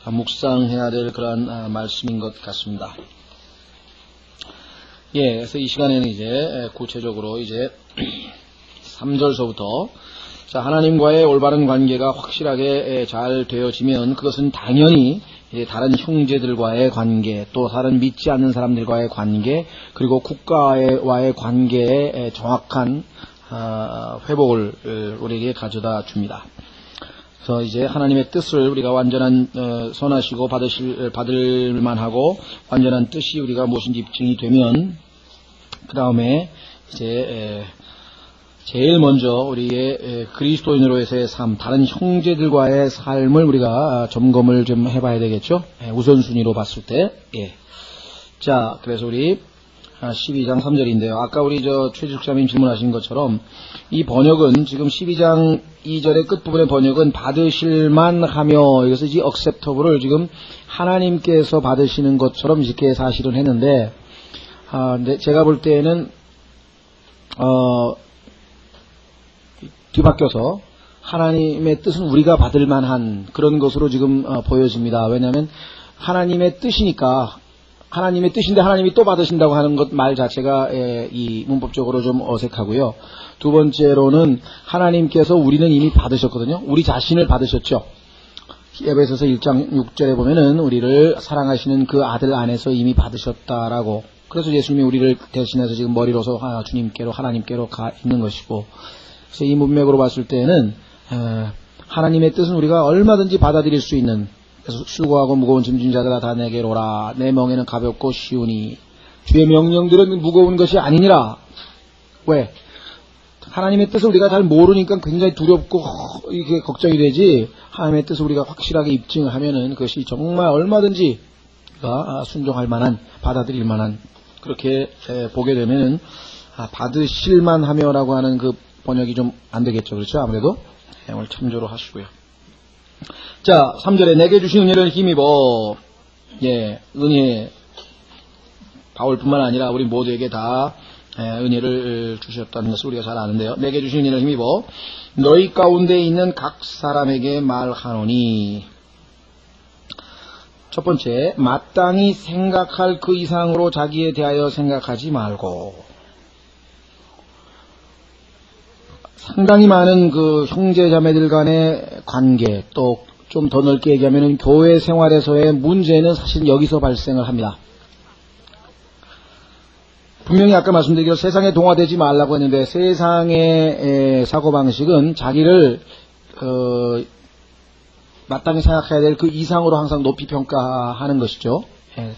묵상해야 될 그러한 말씀인 것 같습니다. 예, 그래서 이 시간에는 이제 구체적으로 이제 3절서부터 자, 하나님과의 올바른 관계가 확실하게 잘 되어지면 그것은 당연히 다른 형제들과의 관계, 또 다른 믿지 않는 사람들과의 관계, 그리고 국가와의 관계에 정확한 회복을 우리에게 가져다 줍니다. 그래서 이제 하나님의 뜻을 우리가 완전한 선하시고 받을 만하고 완전한 뜻이 우리가 무엇인지 입증이 되면 그 다음에 이제 제일 먼저 우리의 그리스도인으로서의 삶, 다른 형제들과의 삶을 우리가 점검을 좀 해봐야 되겠죠. 우선순위로 봤을 때. 예. 자, 그래서 우리 12장 3절인데요. 아까 우리 최지숙자님 질문하신 것처럼 이 번역은 지금 12장 2절의 끝부분의 번역은 받으실만 하며 이것을 이 acceptable을 지금 하나님께서 받으시는 것처럼 이렇게 사실은 했는데, 근데 제가 볼 때에는 뒤바뀌어서 하나님의 뜻은 우리가 받을 만한 그런 것으로 지금 보여집니다. 왜냐하면 하나님의 뜻이니까 하나님의 뜻인데 하나님이 또 받으신다고 하는 것 말 자체가 이 문법적으로 좀 어색하고요. 두 번째로는 하나님께서 우리는 이미 받으셨거든요. 우리 자신을 받으셨죠. 에베소서 1장 6절에 보면은 우리를 사랑하시는 그 아들 안에서 이미 받으셨다라고. 그래서 예수님이 우리를 대신해서 지금 머리로서 주님께로 하나님께로 가 있는 것이고, 그래서 이 문맥으로 봤을 때는 하나님의 뜻은 우리가 얼마든지 받아들일 수 있는, 그래서 수고하고 무거운 짐진 자들아 다 내게로 오라. 내 멍에는 가볍고 쉬우니 주의 명령들은 무거운 것이 아니니라. 왜? 하나님의 뜻을 우리가 잘 모르니까 굉장히 두렵고 이게 걱정이 되지, 하나님의 뜻을 우리가 확실하게 입증하면은 그것이 정말 얼마든지 순종할 만한, 받아들일 만한, 그렇게 보게 되면은 받으실만 하며라고 하는 그 번역이 좀 안 되겠죠. 그렇죠? 아무래도 오늘 참조로 하시고요. 자, 3절에 내게 주신 은혜를 힘입어. 예, 은혜. 바울뿐만 아니라 우리 모두에게 다 은혜를 주셨다는 것을 우리가 잘 아는데요. 내게 주신 은혜를 힘입어 너희 가운데 있는 각 사람에게 말하노니. 첫 번째, 마땅히 생각할 그 이상으로 자기에 대하여 생각하지 말고. 상당히 많은 그 형제 자매들 간의 관계, 또 좀 더 넓게 얘기하면 교회 생활에서의 문제는 사실 여기서 발생을 합니다. 분명히 아까 말씀드리기로 세상에 동화되지 말라고 했는데, 세상의 사고방식은 자기를 마땅히 생각해야 될 그 이상으로 항상 높이 평가하는 것이죠.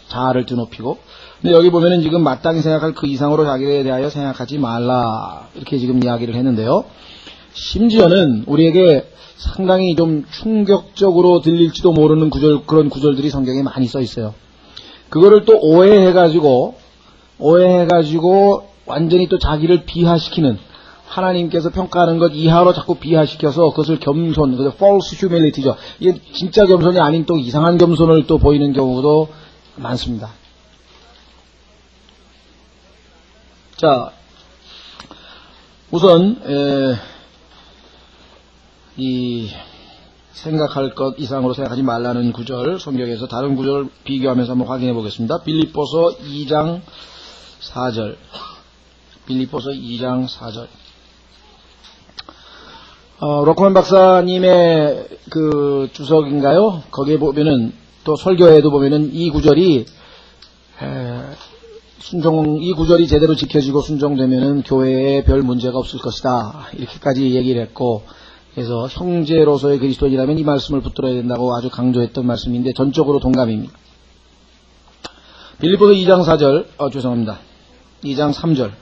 자아를 드높이고. 근데 여기 보면은 지금 마땅히 생각할 그 이상으로 자기에 대하여 생각하지 말라, 이렇게 지금 이야기를 했는데요. 심지어는 우리에게 상당히 좀 충격적으로 들릴지도 모르는 그런 구절들이 성경에 많이 써 있어요. 그거를 또 오해해가지고 완전히 또 자기를 비하시키는, 하나님께서 평가하는 것 이하로 자꾸 비하시켜서 그것을 겸손, 그래서 false humility죠. 이게 진짜 겸손이 아닌 또 이상한 겸손을 또 보이는 경우도 많습니다. 자, 우선 이 생각할 것 이상으로 생각하지 말라는 구절, 성경에서 다른 구절 비교하면서 한번 확인해 보겠습니다. 빌립보서 2장 4절. 빌립보서 2장 4절. 로커맨 박사님의 그 주석인가요? 거기에 보면은, 또 설교에도 보면은 이 구절이 이 구절이 제대로 지켜지고 순종되면은 교회에 별 문제가 없을 것이다, 이렇게까지 얘기를 했고, 그래서 형제로서의 그리스도인이라면 이 말씀을 붙들어야 된다고 아주 강조했던 말씀인데 전적으로 동감입니다. 빌립보서 2장 4절, 죄송합니다. 2장 3절.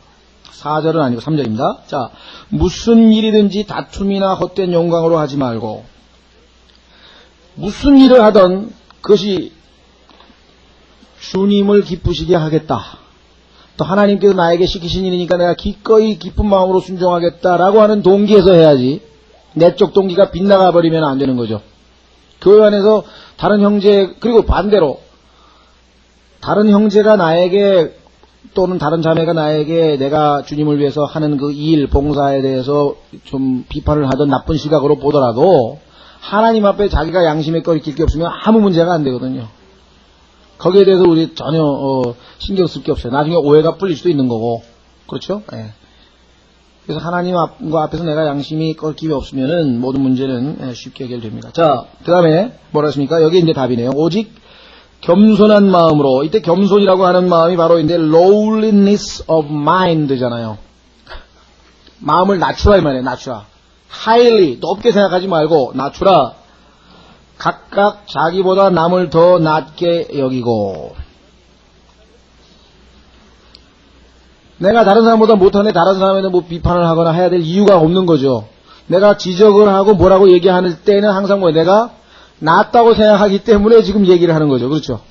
4절은 아니고 3절입니다. 자, 무슨 일이든지 다툼이나 헛된 영광으로 하지 말고, 무슨 일을 하던 그것이 주님을 기쁘시게 하겠다, 또 하나님께서 나에게 시키신 일이니까 내가 기꺼이 기쁜 마음으로 순종하겠다라고 하는 동기에서 해야지, 내적 동기가 빗나가 버리면 안 되는 거죠. 교회 안에서 다른 형제, 그리고 반대로 다른 형제가 나에게 또는 다른 자매가 나에게 내가 주님을 위해서 하는 그 일, 봉사에 대해서 좀 비판을 하던 나쁜 시각으로 보더라도 하나님 앞에 자기가 양심에 꺼리낄 게 없으면 아무 문제가 안 되거든요. 거기에 대해서 우리 전혀 신경 쓸 게 없어요. 나중에 오해가 풀릴 수도 있는 거고. 그렇죠? 예. 그래서 하나님 앞에서 내가 양심이 꺾임이 없으면은 모든 문제는 쉽게 해결됩니다. 자, 그 다음에 뭐라 했습니까? 여기 이제 답이네요. 오직 겸손한 마음으로. 이때 겸손이라고 하는 마음이 바로 이제 lowliness of mind잖아요. 마음을 낮추라 이 말이에요. 낮추라. highly 높게 생각하지 말고 낮추라. 각각 자기보다 남을 더 낮게 여기고. 내가 다른 사람보다 못하네 다른 사람에는 뭐 비판을 하거나 해야 될 이유가 없는 거죠. 내가 지적을 하고 뭐라고 얘기하는 때는 항상 뭐예요? 내가 낫다고 생각하기 때문에 지금 얘기를 하는 거죠. 그렇죠?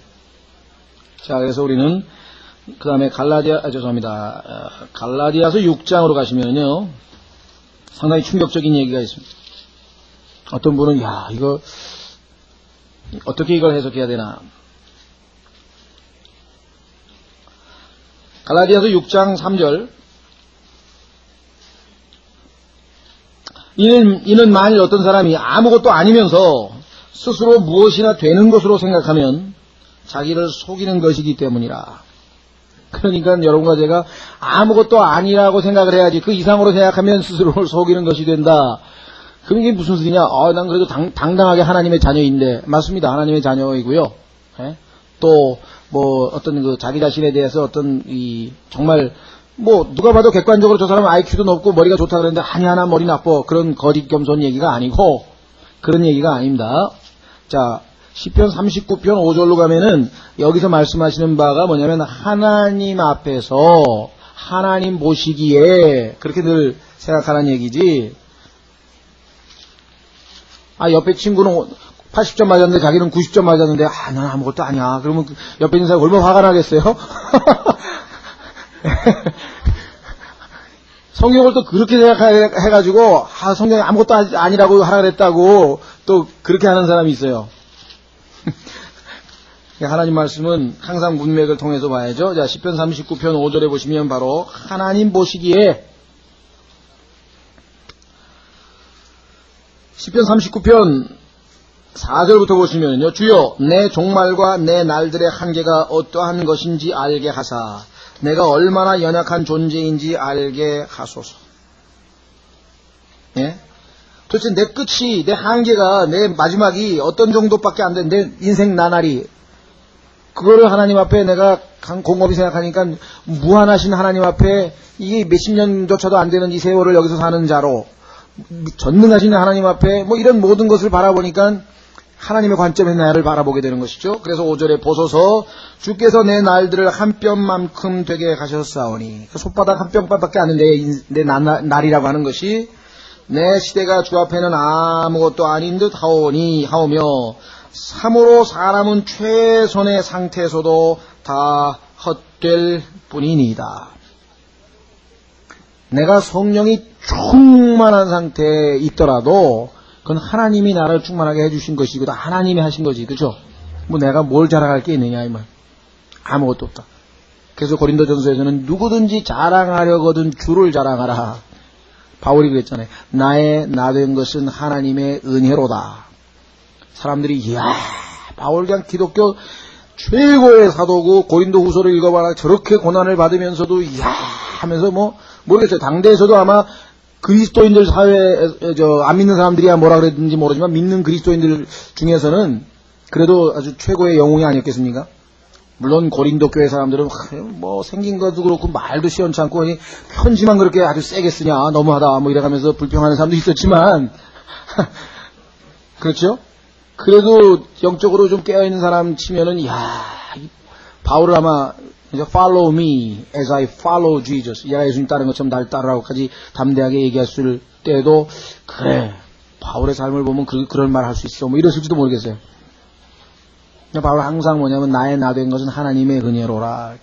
자, 그래서 우리는 그 다음에 갈라디아서 6장으로 가시면요. 상당히 충격적인 얘기가 있습니다. 어떤 분은 야 이거 어떻게 이걸 해석해야 되나. 갈라디아서 6장 3절. 이는 만일 어떤 사람이 아무것도 아니면서 스스로 무엇이나 되는 것으로 생각하면 자기를 속이는 것이기 때문이라. 그러니까 여러분과 제가 아무것도 아니라고 생각을 해야지 그 이상으로 생각하면 스스로를 속이는 것이 된다. 그럼 이게 무슨 소리냐? 난 그래도 당당하게 하나님의 자녀인데. 맞습니다. 하나님의 자녀이고요. 예? 또 뭐 어떤 그 자기 자신에 대해서 어떤 정말 뭐 누가 봐도 객관적으로 저 사람은 IQ도 높고 머리가 좋다 그랬는데 하나 머리 나빠. 그런 거짓 겸손 얘기가 아니고 그런 얘기가 아닙니다. 자, 시편 39편 5절로 가면은 여기서 말씀하시는 바가 뭐냐면 하나님 앞에서 하나님 보시기에 그렇게 늘 생각하는 얘기지. 옆에 친구는 80점 맞았는데 자기는 90점 맞았는데 난 아무것도 아니야. 그러면 옆에 있는 사람이 얼마나 화가 나겠어요? 성경을 또 그렇게 생각해가지고 성경이 아무것도 아니라고 하라 그랬다고 또 그렇게 하는 사람이 있어요. 하나님 말씀은 항상 문맥을 통해서 봐야죠. 자, 시편 39편 5절에 보시면 바로 하나님 보시기에 시편 39편 4절부터 보시면요. 주여 내 종말과 내 날들의 한계가 어떠한 것인지 알게 하사 내가 얼마나 연약한 존재인지 알게 하소서. 예? 도대체 내 끝이 내 한계가 내 마지막이 어떤 정도밖에 안 된 내 인생 나날이 그거를 하나님 앞에 내가 곰곰이 생각하니까 무한하신 하나님 앞에 이게 몇십 년조차도 안 되는 이 세월을 여기서 사는 자로 전능하신 하나님 앞에 뭐 이런 모든 것을 바라보니까 하나님의 관점에서 나를 바라보게 되는 것이죠. 그래서 5절에 보소서 주께서 내 날들을 한 뼘만큼 되게 하셨사오니 손바닥 한 뼘밖에 안 되는 내 날이라고 하는 것이 내 시대가 주 앞에는 아무것도 아닌 듯 하오며 참으로 사람은 최선의 상태에서도 다 헛될 뿐이니이다. 내가 성령이 충만한 상태에 있더라도 그건 하나님이 나를 충만하게 해주신 것이고 다 하나님이 하신 거지. 그죠? 뭐 내가 뭘 자랑할 게 있느냐 이 말. 아무것도 없다. 그래서 고린도전서에서는 누구든지 자랑하려거든 주를 자랑하라. 바울이 그랬잖아요. 나의 나 된 것은 하나님의 은혜로다. 사람들이 이야 바울 그냥 기독교 최고의 사도고 고린도 후서를 읽어봐라 저렇게 고난을 받으면서도 이야 하면서 뭐 모르겠어요. 당대에서도 아마 그리스도인들 사회에 안 믿는 사람들이야 뭐라 그랬는지 모르지만 믿는 그리스도인들 중에서는 그래도 아주 최고의 영웅이 아니었겠습니까? 물론 고린도 교회 사람들은 뭐 생긴 것도 그렇고 말도 시원찮고 편지만 그렇게 아주 세게 쓰냐 너무하다 뭐 이래가면서 불평하는 사람도 있었지만 그렇죠? 그래도 영적으로 좀 깨어있는 사람 치면은 야 바울을 아마 follow me as I follow Jesus. 내가 예수님 따르는 것처럼 날 따르라고까지 담대하게 얘기했을 때도 그래 바울의 삶을 보면 그럴 말 할 수 있어 뭐 이랬을지도 모르겠어요. 바울 항상 뭐냐면 나의 나 된 것은 하나님의 은혜로라.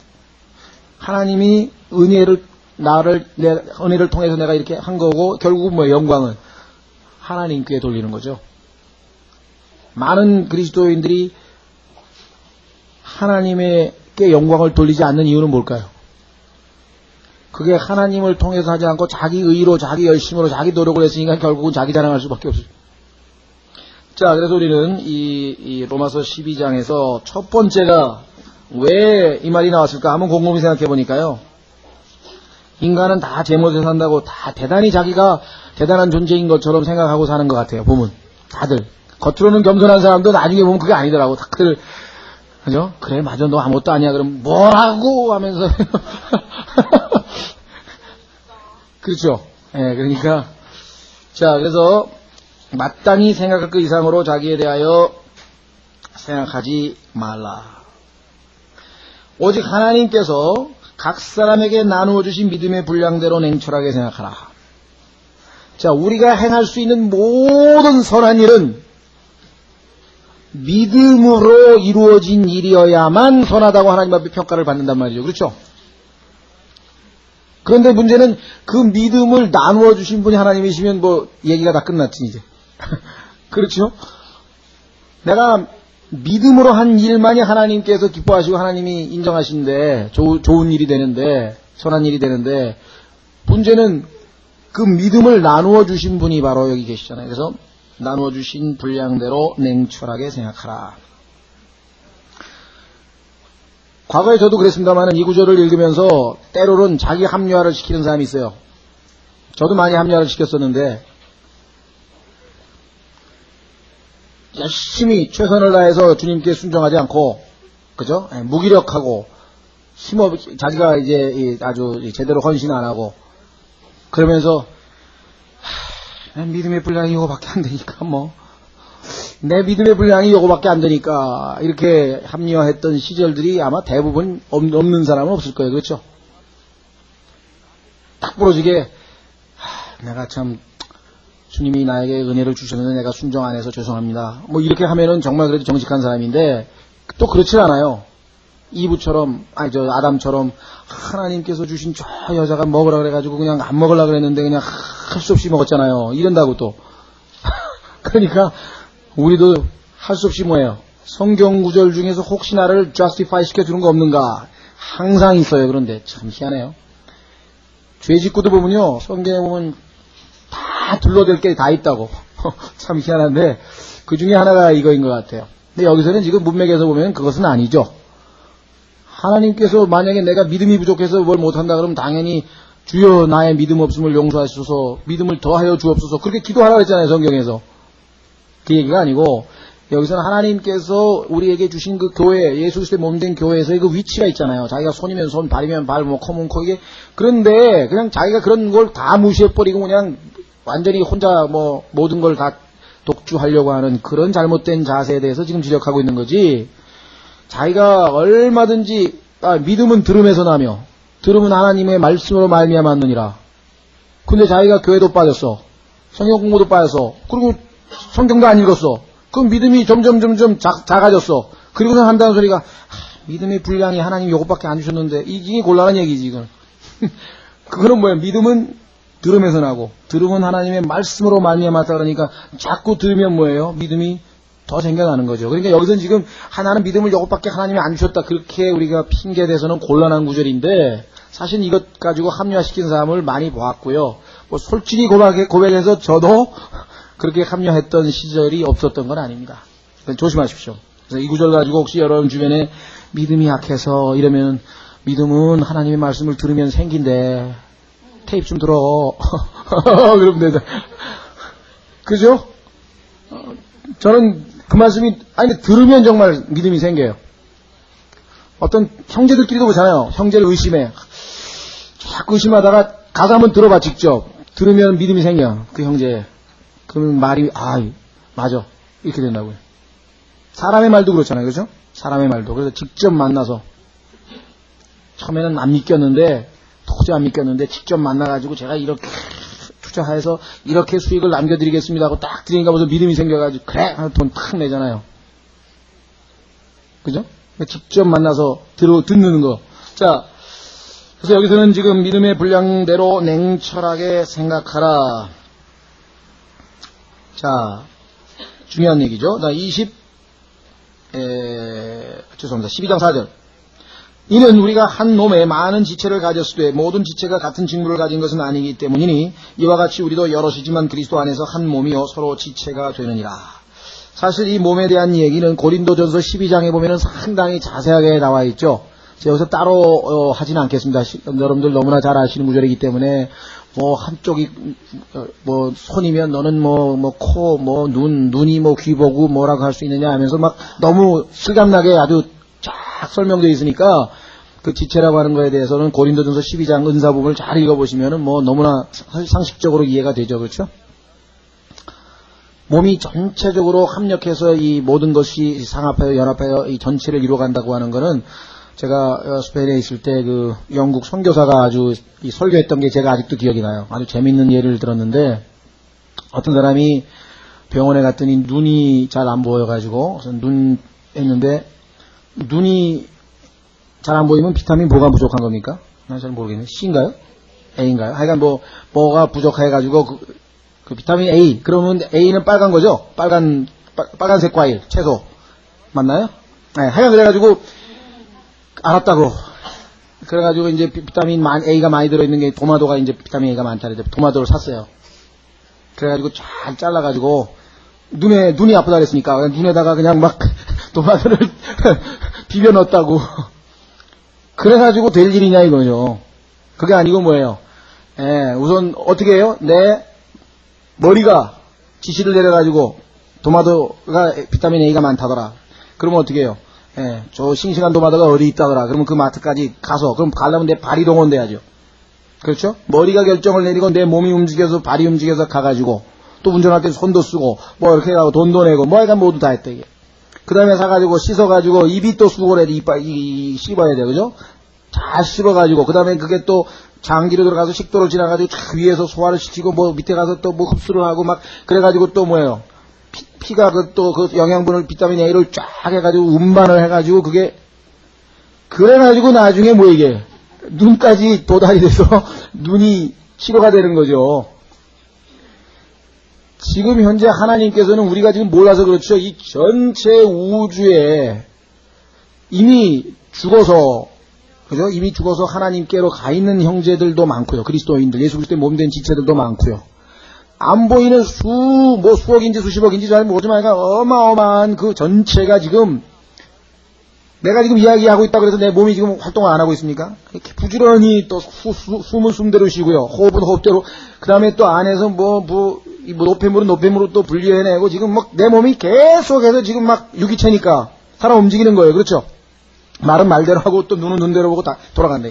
하나님이 내 은혜를 통해서 내가 이렇게 한 거고 결국은 뭐 영광은 하나님께 돌리는 거죠. 많은 그리스도인들이 하나님께 영광을 돌리지 않는 이유는 뭘까요? 그게 하나님을 통해서 하지 않고 자기 의로 자기 열심으로 자기 노력을 했으니까 결국은 자기 자랑할 수밖에 없어요. 자, 그래서 우리는 이 로마서 12장에서 첫 번째가 왜 이 말이 나왔을까? 한번 곰곰이 생각해 보니까요. 인간은 다 제멋에 산다고 다 대단히 자기가 대단한 존재인 것처럼 생각하고 사는 것 같아요. 보면 다들 겉으로는 겸손한 사람도 나중에 보면 그게 아니더라고. 다들 그죠? 그래 맞아 너 아무것도 아니야. 그럼 뭐라고 하면서 그렇죠. 예, 그러니까 자 그래서 마땅히 생각할 그 이상으로 자기에 대하여 생각하지 말라. 오직 하나님께서 각 사람에게 나누어 주신 믿음의 분량대로 냉철하게 생각하라. 자, 우리가 행할 수 있는 모든 선한 일은 믿음으로 이루어진 일이어야만 선하다고 하나님 앞에 평가를 받는단 말이죠. 그렇죠? 그런데 문제는 그 믿음을 나누어 주신 분이 하나님이시면 뭐 얘기가 다 끝났지 이제. 그렇죠? 내가 믿음으로 한 일만이 하나님께서 기뻐하시고 하나님이 인정하시는데 좋은 일이 되는데 선한 일이 되는데 문제는 그 믿음을 나누어 주신 분이 바로 여기 계시잖아요. 그래서 나누어 주신 분량대로 냉철하게 생각하라. 과거에 저도 그랬습니다만 이 구절을 읽으면서 때로는 자기 합리화를 시키는 사람이 있어요. 저도 많이 합리화를 시켰었는데 열심히 최선을 다해서 주님께 순종하지 않고, 그죠? 무기력하고, 자기가 이제 아주 제대로 헌신 안 하고, 그러면서, 믿음의 분량이 요거밖에 안 되니까, 내 믿음의 분량이 요거밖에 안 되니까, 이렇게 합리화했던 시절들이 아마 대부분 없는 사람은 없을 거예요. 그렇죠? 딱 부러지게, 내가 참, 주님이 나에게 은혜를 주셨는데 내가 순종 안 해서 죄송합니다. 이렇게 하면은 정말 그래도 정직한 사람인데 또 그렇지 않아요. 이브처럼 아담처럼 하나님께서 주신 저 여자가 먹으라 그래가지고 그냥 안 먹으려고 그랬는데 그냥 할 수 없이 먹었잖아요. 이런다고 또. 그러니까 우리도 할 수 없이 뭐예요. 성경 구절 중에서 혹시 나를 justify 시켜주는 거 없는가 항상 있어요. 그런데 참 희한해요. 죄 짓고도 보면요. 성경에 보면 다 둘러댈 게 다 있다고. 참 희한한데 그 중에 하나가 이거인 것 같아요. 근데 여기서는 지금 문맥에서 보면 그것은 아니죠. 하나님께서 만약에 내가 믿음이 부족해서 뭘 못한다 그러면 당연히 주여 나의 믿음 없음을 용서하소서 믿음을 더하여 주옵소서 그렇게 기도하라고 했잖아요. 성경에서. 그 얘기가 아니고 여기서는 하나님께서 우리에게 주신 그 교회 예수 그리스도의 몸된 교회에서의 그 위치가 있잖아요. 자기가 손이면 손 발이면 발 코면 코 이게 그런데 그냥 자기가 그런 걸 다 무시해버리고 그냥 완전히 혼자 모든 걸 다 독주하려고 하는 그런 잘못된 자세에 대해서 지금 지적하고 있는 거지. 자기가 얼마든지 믿음은 들음에서 나며 들음은 하나님의 말씀으로 말미암았느니라. 근데 자기가 교회도 빠졌어. 성경 공부도 빠졌어. 그리고 성경도 안 읽었어. 그럼 믿음이 점점 작아졌어. 그리고서 한다는 소리가 믿음의 분량이 하나님 요것밖에 안 주셨는데 이게 곤란한 얘기지 이건. 그거는 뭐예요? 믿음은 들음에서 나고 들음은 하나님의 말씀으로 말미암았다 그러니까 자꾸 들으면 뭐예요? 믿음이 더 생겨나는 거죠. 그러니까 여기서는 지금 하나는 믿음을 이것밖에 하나님이 안 주셨다 그렇게 우리가 핑계대서는 곤란한 구절인데 사실 이것 가지고 합리화시킨 사람을 많이 보았고요. 솔직히 고백해서 저도 그렇게 합리화했던 시절이 없었던 건 아닙니다. 조심하십시오. 그래서 이 구절 가지고 혹시 여러분 주변에 믿음이 약해서 이러면 믿음은 하나님의 말씀을 들으면 생긴대. 테이프 좀 들어. 그러면 된다. 그죠? 저는 그 말씀이, 들으면 정말 믿음이 생겨요. 어떤 형제들끼리도 그렇잖아요. 형제를 의심해. 자꾸 의심하다가 가서 한번 들어봐, 직접. 들으면 믿음이 생겨. 그 형제. 그러면 말이, 맞아. 이렇게 된다고요. 사람의 말도 그렇잖아요. 그죠? 사람의 말도. 그래서 직접 만나서. 처음에는 안 믿겼는데, 도저히 안 믿겼는데 직접 만나가지고 제가 이렇게 투자해서 이렇게 수익을 남겨드리겠습니다 하고 딱 드리니까 벌써 믿음이 생겨가지고 그래 하면 돈 탁 내잖아요. 그죠? 직접 만나서 듣는 거. 자, 그래서 여기서는 지금 믿음의 분량대로 냉철하게 생각하라. 자, 중요한 얘기죠. 자, 12장 4절. 이는 우리가 한 놈에 많은 지체를 가졌으되 모든 지체가 같은 직무를 가진 것은 아니기 때문이니 이와 같이 우리도 여럿이지만 그리스도 안에서 한 몸이요 서로 지체가 되느니라. 사실 이 몸에 대한 얘기는 고린도전서 12장에 보면은 상당히 자세하게 나와 있죠. 제가 여기서 따로 하지는 않겠습니다. 여러분들 너무나 잘 아시는 구절이기 때문에 뭐 한쪽이 뭐 손이면 너는 뭐 코, 뭐 눈이 뭐 귀 보고 뭐라고 할 수 있느냐 하면서 막 너무 실감나게 아주 쫙 설명되어 있으니까 그 지체라고 하는 거에 대해서는 고린도전서 12장 은사 부분을 잘 읽어보시면은 뭐 너무나 상식적으로 이해가 되죠. 그렇죠? 몸이 전체적으로 합력해서 이 모든 것이 상합하여 연합하여 이 전체를 이루어간다고 하는 거는 제가 스페인에 있을 때 그 영국 선교사가 아주 이 설교했던 게 제가 아직도 기억이 나요. 아주 재밌는 예를 들었는데 어떤 사람이 병원에 갔더니 눈이 잘 안 보여가지고 눈 했는데 눈이 잘 안 보이면 비타민 뭐가 부족한 겁니까? 난 잘 모르겠네. C인가요? A인가요? 하여간 뭐가 부족해가지고 그 비타민 A. 그러면 A는 빨간 거죠? 빨간색 과일, 채소. 맞나요? 네, 하여간 그래가지고, 알았다고. 그래가지고 이제 비타민 A가 많이 들어있는 게 도마도가 이제 비타민 A가 많다. 그래서 도마도를 샀어요. 그래가지고 잘 잘라가지고, 눈이 아프다 그랬으니까, 눈에다가 그냥 막 도마도를 비벼 넣었다고. 그래가지고 될 일이냐 이거죠. 그게 아니고 뭐예요? 예, 우선 어떻게 해요? 내 머리가 지시를 내려가지고 도마도가 비타민 A가 많다더라. 그러면 어떻게 해요? 예, 저 싱싱한 도마도가 어디 있다더라. 그러면 그 마트까지 가서 그럼 가려면 내 발이 동원돼야죠. 그렇죠? 머리가 결정을 내리고 내 몸이 움직여서 발이 움직여서 가가지고 또 운전할 때 손도 쓰고 뭐 이렇게 하고 돈도 내고 뭐 약간 모두 다 했다 이게. 그 다음에 사가지고 씻어가지고 입이 또 수고를 해야 돼. 씹어야 돼. 그죠? 잘 씹어가지고 그 다음에 그게 또 장기로 들어가서 식도로 지나가지고 쫙 위에서 소화를 시키고 뭐 밑에 가서 또 뭐 흡수를 하고 막 그래가지고 또 뭐예요? 피가 또 그 영양분을 비타민 A를 쫙 해가지고 운반을 해가지고 그게 그래가지고 나중에 뭐 이게 눈까지 도달이 돼서 눈이 치료가 되는 거죠. 지금 현재 하나님께서는 우리가 지금 몰라서 그렇죠. 이 전체 우주에 이미 죽어서 그죠? 이미 죽어서 하나님께로 가 있는 형제들도 많고요. 그리스도인들, 예수 그리스도의 몸된 지체들도 많고요. 안 보이는 수억인지 수십억인지 잘 모르지만 어마어마한 그 전체가 지금 내가 지금 이야기하고 있다고 해서 내 몸이 지금 활동을 안 하고 있습니까? 이렇게 부지런히 또 숨은 숨대로 쉬고요. 호흡은 호흡대로. 그 다음에 또 안에서 노폐물은 노폐물로 또 분리해내고 지금 막 내 몸이 계속해서 지금 막 유기체니까 살아 움직이는 거예요. 그렇죠? 말은 말대로 하고 또 눈은 눈대로 보고 다 돌아간다.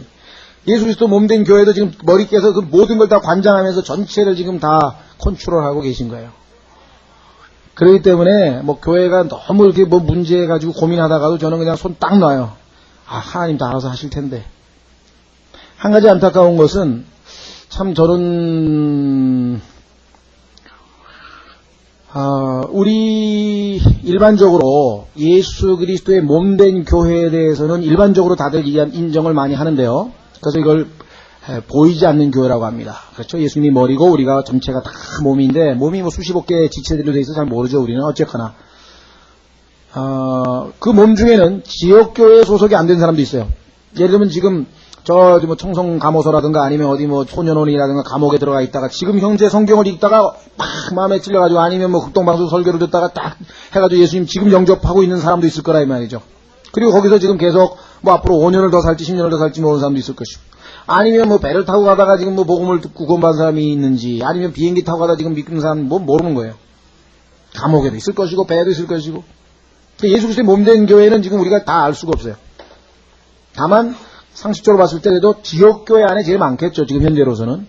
예수 그리스도 몸된 교회도 지금 머리께서 그 모든 걸 다 관장하면서 전체를 지금 다 컨트롤하고 계신 거예요. 그렇기 때문에 뭐 교회가 너무 이렇게 뭐 문제 가지고 고민하다가도 저는 그냥 손 딱 놔요. 아, 하나님 다 알아서 하실 텐데. 한 가지 안타까운 것은 참 저는 우리 일반적으로 예수 그리스도의 몸된 교회에 대해서는 일반적으로 다들 인정을 많이 하는데요. 그래서 이걸 보이지 않는 교회라고 합니다. 그렇죠? 예수님이 머리고 우리가 전체가 다 몸인데 몸이 뭐 수십억 개의 지체들로 돼 있어서 잘 모르죠. 우리는 어쨌거나 그 몸 중에는 지역교회 소속이 안 된 사람도 있어요. 예를 들면 지금 뭐 청송 감호소라든가 아니면 어디 뭐 소년원이라든가 감옥에 들어가 있다가 지금 현재 성경을 읽다가 막 마음에 찔려가지고 아니면 뭐 극동방송 설교를 듣다가 딱 해가지고 예수님 지금 영접하고 있는 사람도 있을 거라 이 말이죠. 그리고 거기서 지금 계속 뭐 앞으로 5년을 더 살지 10년을 더 살지 모르는 사람도 있을 것이고 아니면 뭐 배를 타고 가다가 지금 뭐 복음을 듣고 구원받은 사람이 있는지 아니면 비행기 타고 가다가 지금 믿는 사람 뭐 모르는 거예요. 감옥에도 있을 것이고 배에도 있을 것이고 예수 그리스도의 몸된 교회는 지금 우리가 다 알 수가 없어요. 다만 상식적으로 봤을 때도 지역교회 안에 제일 많겠죠. 지금 현재로서는.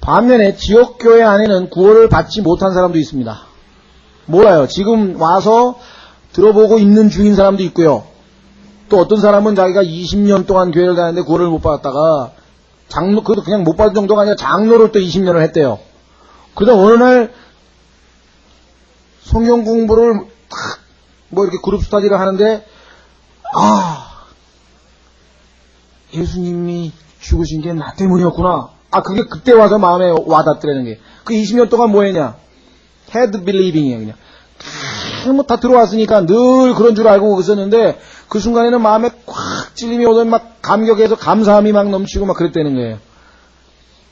반면에 지역교회 안에는 구원을 받지 못한 사람도 있습니다. 몰라요. 지금 와서 들어보고 있는 중인 사람도 있고요. 또 어떤 사람은 자기가 20년 동안 교회를 다녔는데 구원을 못 받았다가 그것도 그냥 못 받은 정도가 아니라 장로를 또 20년을 했대요. 그러다 어느 날 성경 공부를 뭐 이렇게 그룹 스터디를 하는데 예수님이 죽으신 게 나 때문이었구나. 그게 그때 와서 마음에 와닿더라는 게. 그 20년 동안 뭐 했냐? had believing이에요, 그냥. 뭐 다 들어왔으니까 늘 그런 줄 알고 있었는데, 그 순간에는 마음에 콱 찔림이 오던 막 감격해서 감사함이 막 넘치고 막 그랬다는 거예요.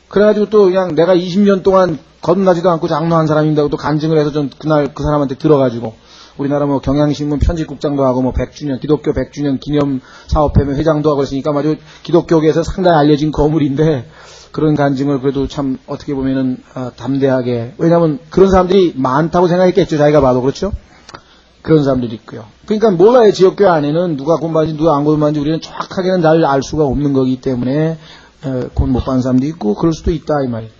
그래가지고 또 그냥 내가 20년 동안 거듭나지도 않고 장로한 사람인다고 또 간증을 해서 전 그날 그 사람한테 들어가지고, 우리나라 뭐 경향신문 편집국장도 하고 뭐 100주년, 기독교 100주년 기념 사업회 회장도 하고 그랬으니까 아주 기독교계에서 상당히 알려진 거물인데 그런 간증을 그래도 참 어떻게 보면은 담대하게, 왜냐하면 그런 사람들이 많다고 생각했겠죠. 자기가 봐도. 그렇죠? 그런 사람들이 있고요. 그러니까 몰라요. 지역교회 안에는 누가 공부하는지 누가 안 공부하는지 우리는 정확하게는 잘 알 수가 없는 거기 때문에 곧 못 받는 사람도 있고 그럴 수도 있다 이 말이에요.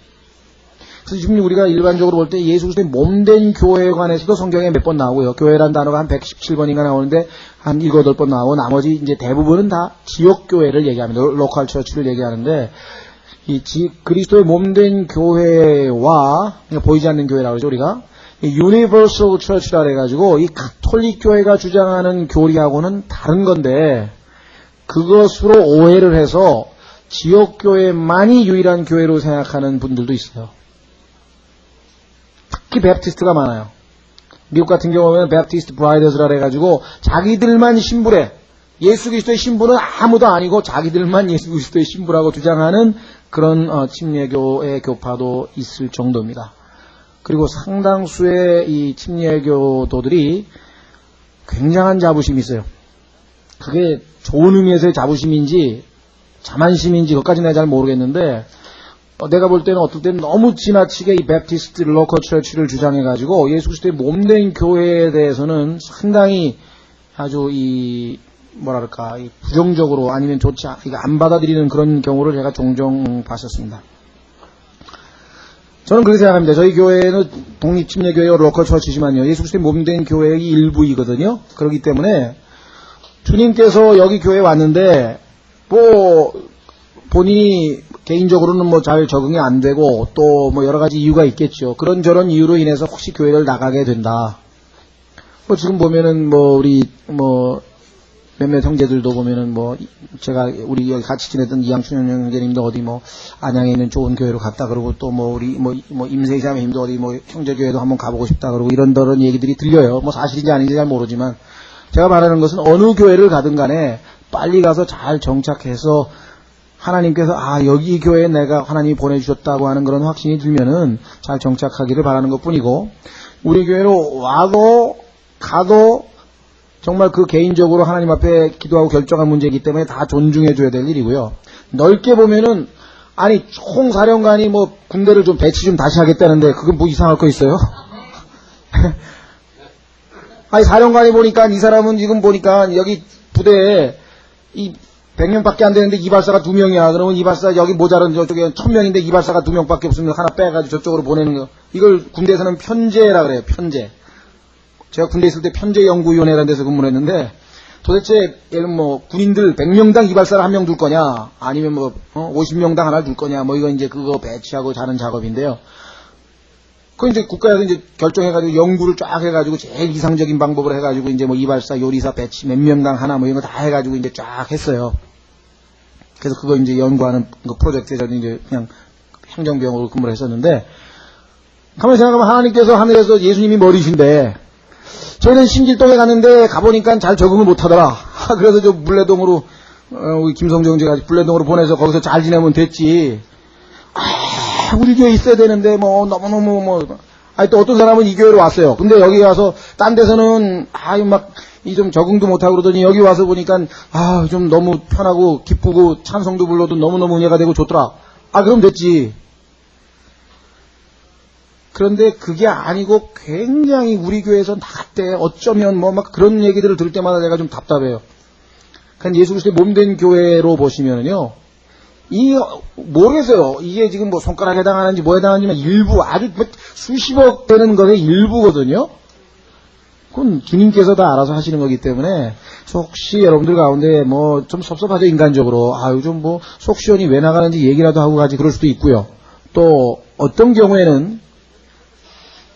그래서 지금 우리가 일반적으로 볼 때 예수 그리스도의 몸된 교회에 관해서도 성경에 몇 번 나오고요. 교회란 단어가 한 117번인가 나오는데 한 7, 8번 나오고 나머지 이제 대부분은 다 지역교회를 얘기합니다. 로컬 처치를 얘기하는데 이 그리스도의 몸된 교회와 보이지 않는 교회라고 그러죠. 우리가 유니버설 처치라 해가지고 이 가톨릭 교회가 주장하는 교리하고는 다른 건데 그것으로 오해를 해서 지역교회만이 유일한 교회로 생각하는 분들도 있어요. 특히 베프티스트가 많아요. 미국 같은 경우는 베프티스트 브라이더스라 해가지고 자기들만 신부래. 예수 그리스도의 신부는 아무도 아니고 자기들만 예수 그리스도의 신부라고 주장하는 그런 침례교의 교파도 있을 정도입니다. 그리고 상당수의 이 침례교도들이 굉장한 자부심이 있어요. 그게 좋은 의미에서의 자부심인지 자만심인지 그것까지 내가 잘 모르겠는데 내가 볼 때는 어떨 때는 너무 지나치게 이 베프티스트 로컬 처치를 주장해가지고 예수 그리스도의 몸된 교회에 대해서는 상당히 아주 이 뭐랄까 이 부정적으로 아니면 좋지 안 받아들이는 그런 경우를 제가 종종 봤었습니다. 저는 그렇게 생각합니다. 저희 교회는 독립침례교회와 로컬 처치지만요. 예수 그리스도의 몸된 교회의 일부이거든요. 그렇기 때문에 주님께서 여기 교회에 왔는데 뭐 본인이 개인적으로는 뭐 잘 적응이 안 되고 또 뭐 여러 가지 이유가 있겠죠. 그런저런 이유로 인해서 혹시 교회를 나가게 된다. 뭐 지금 보면은 뭐 우리 뭐 몇몇 형제들도 보면은 뭐 제가 우리 여기 같이 지냈던 이양춘 형제님도 어디 뭐 안양에 있는 좋은 교회로 갔다 그러고 또 뭐 우리 뭐 임세희자매님도 어디 뭐 형제교회도 한번 가보고 싶다 그러고 이런저런 얘기들이 들려요. 뭐 사실인지 아닌지 잘 모르지만 제가 말하는 것은 어느 교회를 가든 간에 빨리 가서 잘 정착해서 하나님께서 여기 교회에 내가 하나님이 보내주셨다고 하는 그런 확신이 들면은 잘 정착하기를 바라는 것뿐이고 우리 교회로 와도 가도 정말 그 개인적으로 하나님 앞에 기도하고 결정한 문제이기 때문에 다 존중해줘야 될 일이고요. 넓게 보면은 아니 총사령관이 뭐 군대를 좀 배치 좀 다시 하겠다는데 그건 뭐 이상할 거 있어요? 아니 사령관이 보니까 이 사람은 지금 보니까 여기 부대에 이 100명밖에 안 되는데 이발사가 2명이야. 그러면 이발사 여기 모자란 저쪽에 1000명인데 이발사가 2명밖에 없으면 하나 빼가지고 저쪽으로 보내는 거. 이걸 군대에서는 편제라 그래요. 편제. 제가 군대 있을 때 편제연구위원회라는 데서 근무를 했는데 도대체 얘는 뭐 군인들 100명당 이발사를 1명 둘 거냐 아니면 뭐 50명당 하나 둘 거냐 뭐 이거 이제 그거 배치하고 자는 작업인데요. 그 이제 국가에서 이제 결정해가지고 연구를 쫙 해가지고 제일 이상적인 방법을 해가지고 이제 뭐 이발사, 요리사 배치 몇 명당 하나 뭐 이런 거 다 해가지고 이제 쫙 했어요. 그래서 그거 이제 연구하는 그 프로젝트에 저는 이제 그냥 행정병으로 근무를 했었는데 가만히 생각하면 하나님께서 하늘에서 예수님이 머리신데 저희는 신길동에 갔는데 가보니까 잘 적응을 못하더라. 그래서 저 물레동으로 우리 김성정 제가 물레동으로 보내서 거기서 잘 지내면 됐지. 우리 교회 있어야 되는데 뭐 너무너무 뭐 아니 또 어떤 사람은 이 교회로 왔어요. 근데 여기 와서 딴 데서는 막 이 좀 적응도 못하고 그러더니 여기 와서 보니까 좀 너무 편하고 기쁘고 찬송도 불러도 너무너무 은혜가 되고 좋더라. 그럼 됐지. 그런데 그게 아니고 굉장히 우리 교회에서 나갔대. 어쩌면 뭐 막 그런 얘기들을 들을 때마다 내가 좀 답답해요. 그러니까 예수 그리스도의 몸된 교회로 보시면은요. 모르겠어요. 이게 지금 뭐 손가락에 해당하는지 뭐에 해당하는지만 일부 아주 수십억 되는 것의 일부거든요. 그건 주님께서 다 알아서 하시는 거기 때문에 혹시 여러분들 가운데 뭐 좀 섭섭하죠 인간적으로. 요즘 뭐 속시원이 왜 나가는지 얘기라도 하고 가지 그럴 수도 있고요. 또 어떤 경우에는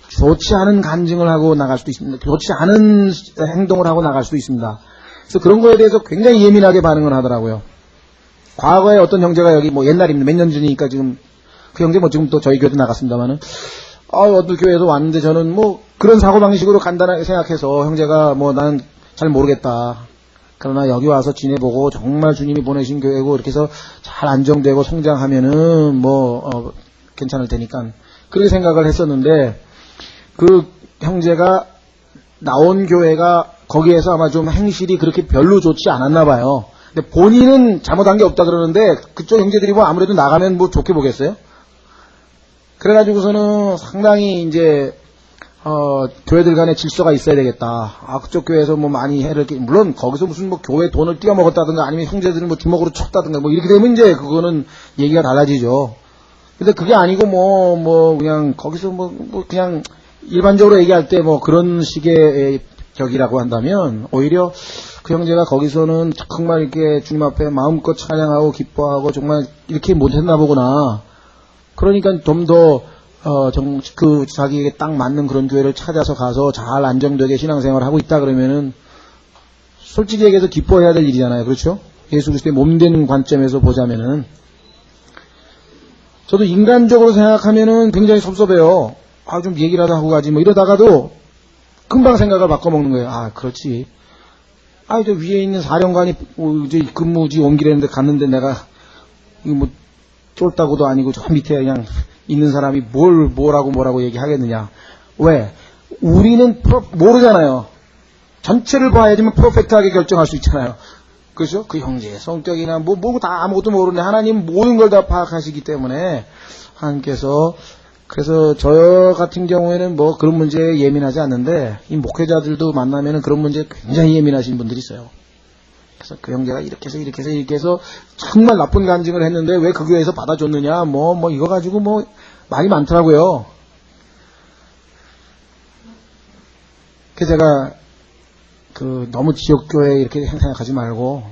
좋지 않은 간증을 하고 나갈 수도 있습니다. 좋지 않은 행동을 하고 나갈 수도 있습니다. 그래서 그런 거에 대해서 굉장히 예민하게 반응을 하더라고요. 과거에 어떤 형제가 여기 뭐 옛날입니다. 몇 년 전이니까 지금 그 형제 뭐 지금 또 저희 교회도 나갔습니다만은 어떤 교회에도 왔는데 저는 뭐 그런 사고방식으로 간단하게 생각해서 형제가 뭐 나는 잘 모르겠다. 그러나 여기 와서 지내보고 정말 주님이 보내신 교회고 이렇게 해서 잘 안정되고 성장하면은 뭐 괜찮을 테니까 그렇게 생각을 했었는데 그 형제가 나온 교회가 거기에서 아마 좀 행실이 그렇게 별로 좋지 않았나 봐요. 근데 본인은 잘못한 게 없다 그러는데 그쪽 형제들이 뭐 아무래도 나가면 뭐 좋게 보겠어요? 그래가지고서는 상당히 이제 교회들 간에 질서가 있어야 되겠다. 그쪽 교회에서 뭐 많이 물론 거기서 무슨 뭐 교회 돈을 띄어먹었다든가 아니면 형제들은 뭐 주먹으로 쳤다든가 뭐 이렇게 되면 이제 그거는 얘기가 달라지죠. 근데 그게 아니고 그냥 거기서 그냥 일반적으로 얘기할 때 뭐 그런 식의 격이라고 한다면 오히려 그 형제가 거기서는 정말 이렇게 주님 앞에 마음껏 찬양하고 기뻐하고 정말 이렇게 못했나 보구나. 그러니까 좀 더 자기에게 딱 맞는 그런 교회를 찾아서 가서 잘 안정되게 신앙생활을 하고 있다 그러면은 솔직히 얘기해서 기뻐해야 될 일이잖아요. 그렇죠? 예수 그리스도의 몸된 관점에서 보자면은 저도 인간적으로 생각하면은 굉장히 섭섭해요. 좀 얘기라도 하고 가지 뭐 이러다가도 금방 생각을 바꿔먹는 거예요. 그렇지. 저 위에 있는 사령관이 이제 근무지 옮기려는데 갔는데 내가 이거 뭐 쫄다고도 아니고 저 밑에 그냥 있는 사람이 뭐라고 얘기하겠느냐. 왜? 우리는 모르잖아요. 전체를 봐야지만 퍼펙트하게 결정할 수 있잖아요. 그렇죠? 그 형제의 성격이나 뭐 다 아무것도 모르는데 하나님 모든 걸 다 파악하시기 때문에 하나님께서 그래서 저 같은 경우에는 뭐 그런 문제에 예민하지 않는데 이 목회자들도 만나면은 그런 문제에 굉장히 예민하신 분들이 있어요. 그래서 그 형제가 이렇게 해서 정말 나쁜 간증을 했는데 왜 그 교회에서 받아줬느냐 이거 가지고 말이 많더라고요. 그래서 제가 너무 지역교회 이렇게 생각하지 말고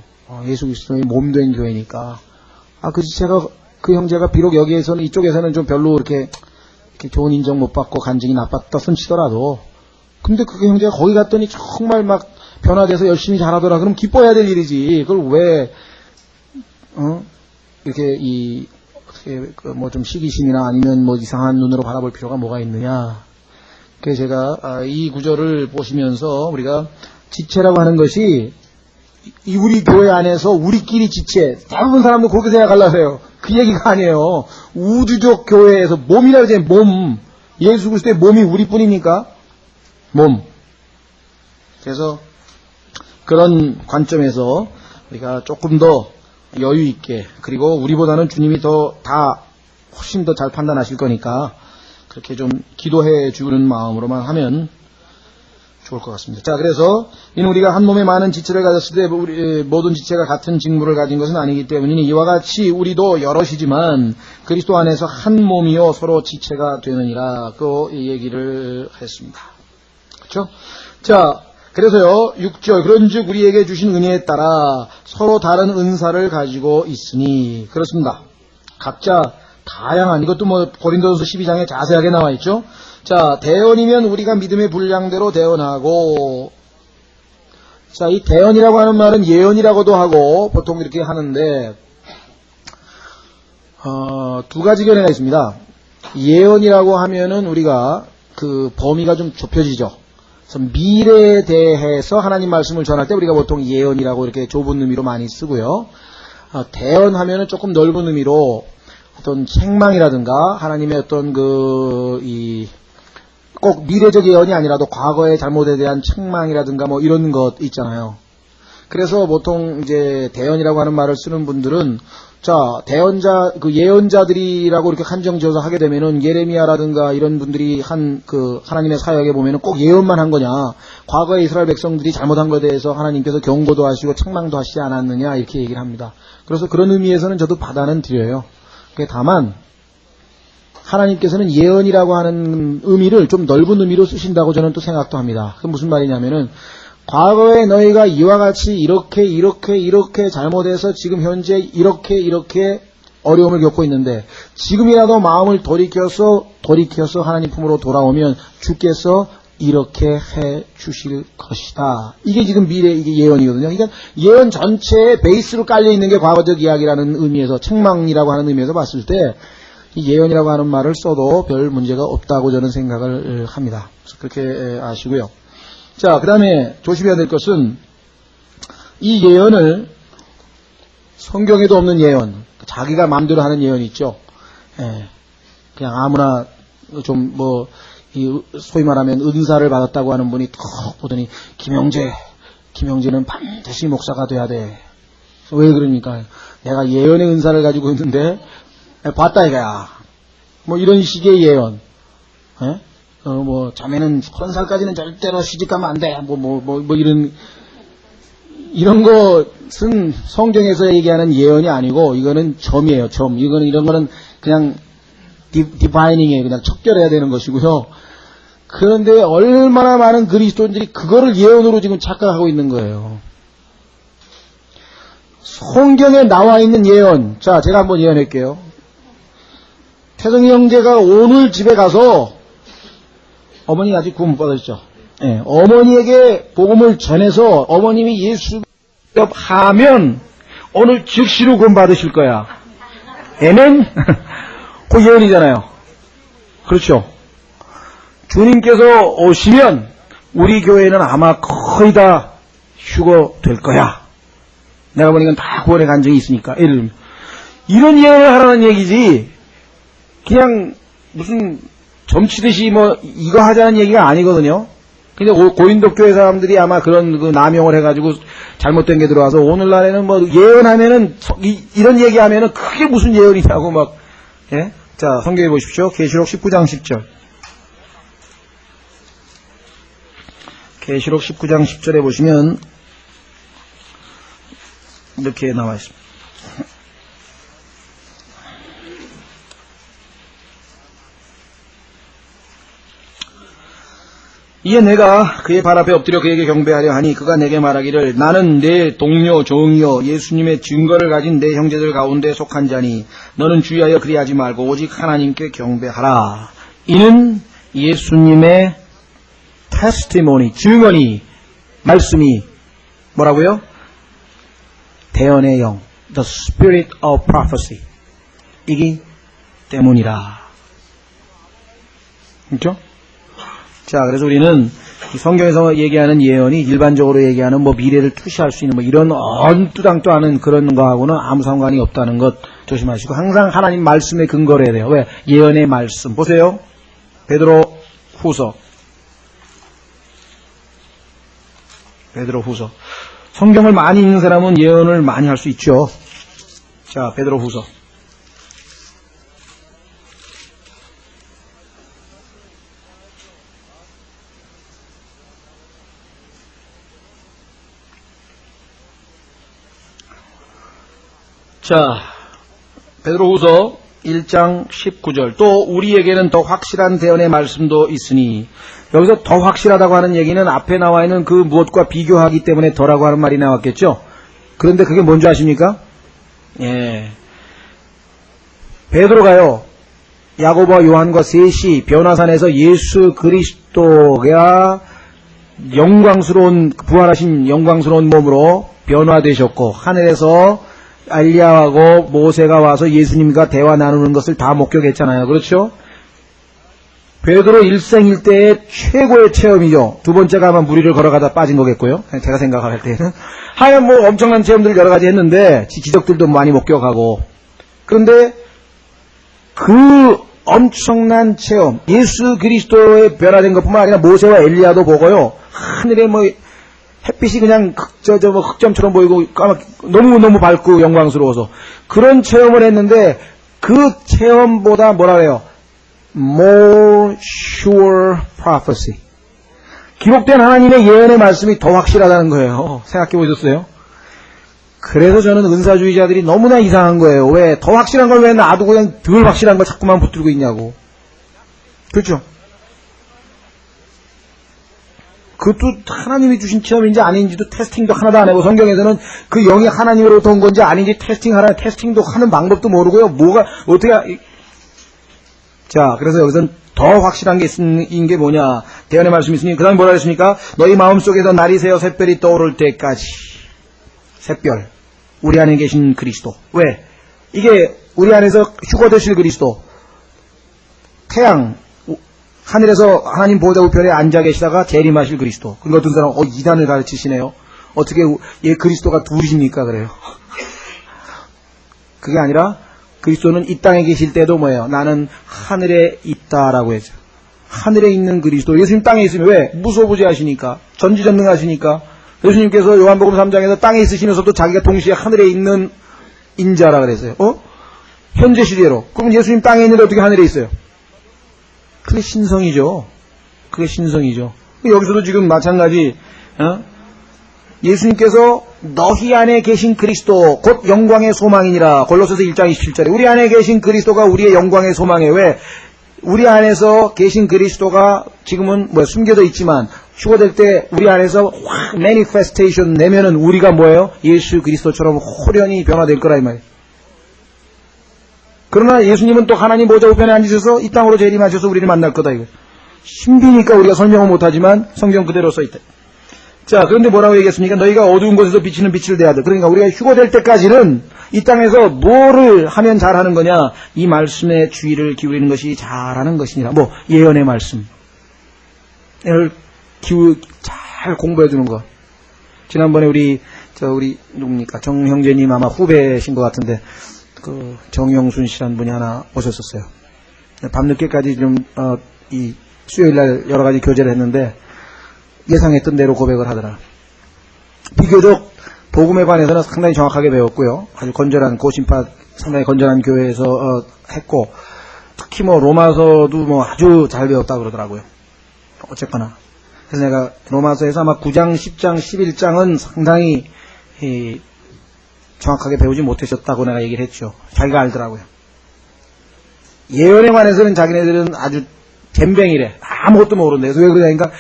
예수 그리스도의 몸된 교회니까 그 형제가 비록 여기에서는 이쪽에서는 좀 별로 이렇게 좋은 인정 못 받고 간증이 나빴다 손치더라도 근데 그 형제가 거기 갔더니 정말 막 변화돼서 열심히 잘하더라. 그럼 기뻐해야 될 일이지. 그걸 왜 이렇게 좀 시기심이나 아니면 이상한 눈으로 바라볼 필요가 뭐가 있느냐. 그래서 제가 이 구절을 보시면서 우리가 지체라고 하는 것이 우리 교회 안에서 우리끼리 지체, 대부분 사람도 그렇게 생각하려고 해요. 그 얘기가 아니에요. 우주적 교회에서 몸이라고 하잖아요. 몸. 예수 그리스도의 몸이 우리뿐입니까? 몸. 그래서 그런 관점에서 우리가 조금 더 여유 있게 그리고 우리보다는 주님이 훨씬 더 잘 판단하실 거니까 그렇게 좀 기도해 주는 마음으로만 하면 좋을 것 같습니다. 자, 그래서 이는 우리가 한 몸에 많은 지체를 가졌을 때 모든 지체가 같은 직무를 가진 것은 아니기 때문이니 이와 같이 우리도 여럿이지만 그리스도 안에서 한 몸이요 서로 지체가 되느니라 그 얘기를 했습니다. 그렇죠? 자, 그래서요 6절 그런즉 우리에게 주신 은혜에 따라 서로 다른 은사를 가지고 있으니 그렇습니다. 각자 다양한 이것도 고린도전서 12장에 자세하게 나와 있죠. 자, 대언이면 우리가 믿음의 분량대로 대언하고 자, 이 대언이라고 하는 말은 예언이라고도 하고 보통 이렇게 하는데 두 가지 견해가 있습니다. 예언이라고 하면은 우리가 그 범위가 좀 좁혀지죠. 그래서 미래에 대해서 하나님 말씀을 전할 때 우리가 보통 예언이라고 이렇게 좁은 의미로 많이 쓰고요. 대언하면은 조금 넓은 의미로 어떤 책망이라든가 하나님의 어떤 꼭 미래적 예언이 아니라도 과거의 잘못에 대한 책망이라든가 이런 것 있잖아요. 그래서 보통 이제 대언이라고 하는 말을 쓰는 분들은 자, 예언자들이라고 이렇게 한정 지어서 하게 되면은 예레미야라든가 이런 분들이 하나님의 사역에 보면은 꼭 예언만 한 거냐. 과거에 이스라엘 백성들이 잘못한 것에 대해서 하나님께서 경고도 하시고 책망도 하시지 않았느냐 이렇게 얘기를 합니다. 그래서 그런 의미에서는 저도 받아는 드려요. 다만 하나님께서는 예언이라고 하는 의미를 좀 넓은 의미로 쓰신다고 저는 또 생각도 합니다. 그게 무슨 말이냐면은 과거에 너희가 이와 같이 이렇게 잘못해서 지금 현재 이렇게 어려움을 겪고 있는데 지금이라도 마음을 돌이켜서 하나님 품으로 돌아오면 주께서 이렇게 해 주실 것이다. 이게 지금 이게 예언이거든요. 그러니까 예언 전체에 베이스로 깔려 있는 게 과거적 이야기라는 의미에서 책망이라고 하는 의미에서 봤을 때 이 예언이라고 하는 말을 써도 별 문제가 없다고 저는 생각을 합니다. 그렇게 아시고요. 자, 그 다음에 조심해야 될 것은 이 예언을 성경에도 없는 예언, 자기가 마음대로 하는 예언이 있죠. 그냥 아무나 소위 말하면 은사를 받았다고 하는 분이 턱 보더니 김영재는 반드시 목사가 돼야 돼. 왜 그러니까 내가 예언의 은사를 가지고 있는데 봤다 이거야. 뭐 이런 식의 예언. 예? 뭐 자매는 30살까지는 절대로 시집가면 안 돼. 뭐 이런 것은 성경에서 얘기하는 예언이 아니고 이거는 점이에요. 점. 이런 거는 그냥 디파이닝이에요. 그냥 척결해야 되는 것이고요. 그런데 얼마나 많은 그리스도인들이 그거를 예언으로 지금 착각하고 있는 거예요. 성경에 나와 있는 예언. 자, 제가 한번 예언할게요. 태성이 형제가 오늘 집에 가서 어머니 아직 구원 못 받으셨죠? 네, 어머니에게 복음을 전해서 어머님이 예수 하면 오늘 즉시로 구원 받으실 거야. 아멘? 그 예언이잖아요. 그렇죠? 주님께서 오시면 우리 교회는 아마 거의 다 휴거될 거야. 내가 보니까 다 구원의 간증이 있으니까. 이런 예언을 하라는 얘기지 그냥 무슨 점치듯이 뭐 이거 하자는 얘기가 아니거든요. 근데 고인도 교회 사람들이 아마 그런 그 남용을 해가지고 잘못된 게 들어와서 오늘날에는 뭐 예언하면은 이런 얘기하면은 그게 무슨 예언이냐고 막. 예? 자, 성경에 보십시오. 계시록 19장 10절. 계시록 19장 10절에 보시면 이렇게 나와 있습니다. 이에 내가 그의 발 앞에 엎드려 그에게 경배하려 하니 그가 내게 말하기를 나는 내 동료 종이요 예수님의 증거를 가진 내 형제들 가운데 속한 자니 너는 주의하여 그리하지 말고 오직 하나님께 경배하라. 이는 예수님의 테스티모니 증언이 말씀이 뭐라고요? 대언의 영 The Spirit of Prophecy 이기 때문이라. 그렇죠? 자, 그래서 우리는 성경에서 얘기하는 예언이 일반적으로 얘기하는 뭐 미래를 투시할 수 있는 뭐 이런 언뚜당도 않은 그런 거하고는 아무 상관이 없다는 것 조심하시고 항상 하나님 말씀에 근거를 해야 돼요. 왜? 예언의 말씀. 보세요. 베드로 후서. 성경을 많이 읽는 사람은 예언을 많이 할 수 있죠. 자, 베드로 후서. 자, 베드로후서 1장 19절. 또 우리에게는 더 확실한 대언의 말씀도 있으니 여기서 더 확실하다고 하는 얘기는 앞에 나와 있는 그 무엇과 비교하기 때문에 더라고 하는 말이 나왔겠죠. 그런데 그게 뭔지 아십니까? 예. 베드로가요. 야고보와 요한과 셋이 변화산에서 예수 그리스도가 영광스러운 부활하신 영광스러운 몸으로 변화되셨고 하늘에서 엘리야하고 모세가 와서 예수님과 대화 나누는 것을 다 목격했잖아요. 그렇죠? 베드로 일생일대의 최고의 체험이죠. 두 번째가 아마 무리를 걸어가다 빠진 거겠고요. 제가 생각할 때는. 하여간 뭐 엄청난 체험들을 여러 가지 했는데 기적들도 많이 목격하고. 그런데 그 엄청난 체험, 예수 그리스도의 변화된 것뿐만 아니라 모세와 엘리야도 보고요. 하늘에 뭐 햇빛이 그냥 흑점처럼 보이고 너무 밝고 영광스러워서 그런 체험을 했는데 그 체험보다 뭐라 그래요? More sure prophecy. 기록된 하나님의 예언의 말씀이 더 확실하다는 거예요. 생각해 보셨어요? 그래서 저는 은사주의자들이 너무나 이상한 거예요. 왜? 더 확실한 걸 왜 놔두고 그냥 덜 확실한 걸 자꾸만 붙들고 있냐고. 그렇죠? 그것도 하나님이 주신 체험인지 아닌지도 테스팅도 하나도 안 하고 성경에서는 그 영이 하나님으로부터 온 건지 아닌지 테스팅도 하는 방법도 모르고요. 뭐가 어떻게 자, 그래서 여기서는 더 확실한 게 있는 게 뭐냐? 대언의 말씀이 있으니 그 다음에 뭐라 했습니까? 너희 마음속에서 날이 새어 샛별이 떠오를 때까지. 샛별. 우리 안에 계신 그리스도. 왜? 이게 우리 안에서 휴거되실 그리스도. 태양. 하늘에서 하나님 보호자 우편에 앉아 계시다가 재림하실 그리스도. 그러니까 어떤 사람은 이단을 가르치시네요. 어떻게 얘 그리스도가 둘이십니까? 그래요. 그게 아니라 그리스도는 이 땅에 계실 때도 뭐예요? 나는 하늘에 있다라고 했죠. 하늘에 있는 그리스도. 예수님 땅에 있으면 왜? 무소부재하시니까. 전지전능하시니까. 예수님께서 요한복음 3장에서 땅에 있으시면서도 자기가 동시에 하늘에 있는 인자라 그랬어요. 현재 시제로. 그럼 예수님 땅에 있는데 어떻게 하늘에 있어요? 그게 신성이죠. 그게 신성이죠. 여기서도 지금 마찬가지, 예수님께서 너희 안에 계신 그리스도 곧 영광의 소망이니라. 골로새서 1장 27절에 우리 안에 계신 그리스도가 우리의 영광의 소망에 왜? 우리 안에서 계신 그리스도가 지금은 숨겨져 있지만 휴거될 때 우리 안에서 확 매니페스테이션 내면은 우리가 뭐예요? 예수 그리스도처럼 호련히 변화될 거라 이 말이에요. 그러나 예수님은 또 하나님 보좌 우편에 앉으셔서 이 땅으로 재림하셔서 우리를 만날 거다 이거. 신비니까 우리가 설명은 못하지만 성경 그대로 써있다. 자, 그런데 뭐라고 얘기했습니까? 너희가 어두운 곳에서 비치는 빛을 대하듯. 그러니까 우리가 휴거될 때까지는 이 땅에서 뭐를 하면 잘하는 거냐? 이 말씀에 주의를 기울이는 것이 잘하는 것이니라. 예언의 말씀을 잘 공부해 주는 거. 지난번에 우리 누굽니까? 정 형제님 아마 후배신 것 같은데 정영순 씨라는 분이 하나 오셨었어요. 밤늦게까지 이 수요일날 여러 가지 교제를 했는데 예상했던 대로 고백을 하더라. 비교적 복음에 관해서는 상당히 정확하게 배웠고요. 아주 건전한 고신파 상당히 건전한 교회에서 했고 특히 로마서도 아주 잘 배웠다 그러더라고요. 어쨌거나 그래서 내가 로마서에서 아마 9장, 10장, 11장은 상당히 정확하게 배우지 못하셨다고 내가 얘기를 했죠. 자기가 알더라고요. 예언에 관해서는 자기네들은 아주 잼뱅이래. 아무것도 모르는데. 그래서 왜 그러냐니까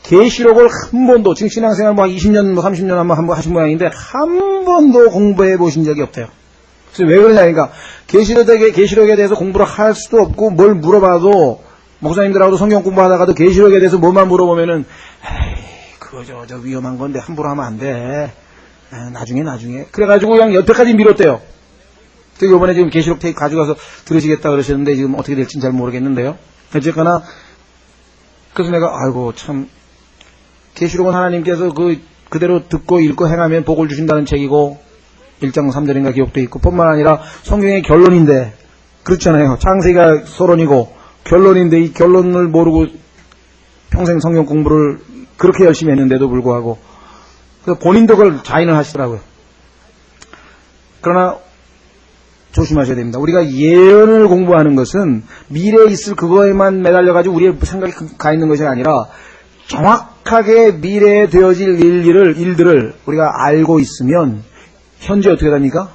계시록을 한 번도 지금 신앙생활 20년 30년 한번 하신 모양인데 한 번도 공부해 보신 적이 없대요. 그래서 왜 그러냐니까 계시록에 대해서 공부를 할 수도 없고 뭘 물어봐도 목사님들하고도 성경 공부하다가도 계시록에 대해서 뭐만 물어보면은 에이 그거 저 위험한 건데 함부로 하면 안 돼. 나중에 그래가지고 그냥 여태까지 미뤘대요. 그래서 이번에 지금 계시록 테이프 가져가서 들으시겠다 그러셨는데 지금 어떻게 될지는 잘 모르겠는데요. 어쨌거나 그래서 내가 아이고 참 계시록은 하나님께서 그대로 듣고 읽고 행하면 복을 주신다는 책이고 1장 3절인가 기록도 있고 뿐만 아니라 성경의 결론인데 그렇잖아요. 창세기가 서론이고 결론인데 이 결론을 모르고 평생 성경 공부를 그렇게 열심히 했는데도 불구하고 그래서 본인도 그걸 자인을 하시더라고요. 그러나 조심하셔야 됩니다. 우리가 예언을 공부하는 것은 미래에 있을 그거에만 매달려가지고 우리의 생각이 가 있는 것이 아니라 정확하게 미래에 되어질 일들을 우리가 알고 있으면 현재 어떻게 됩니까?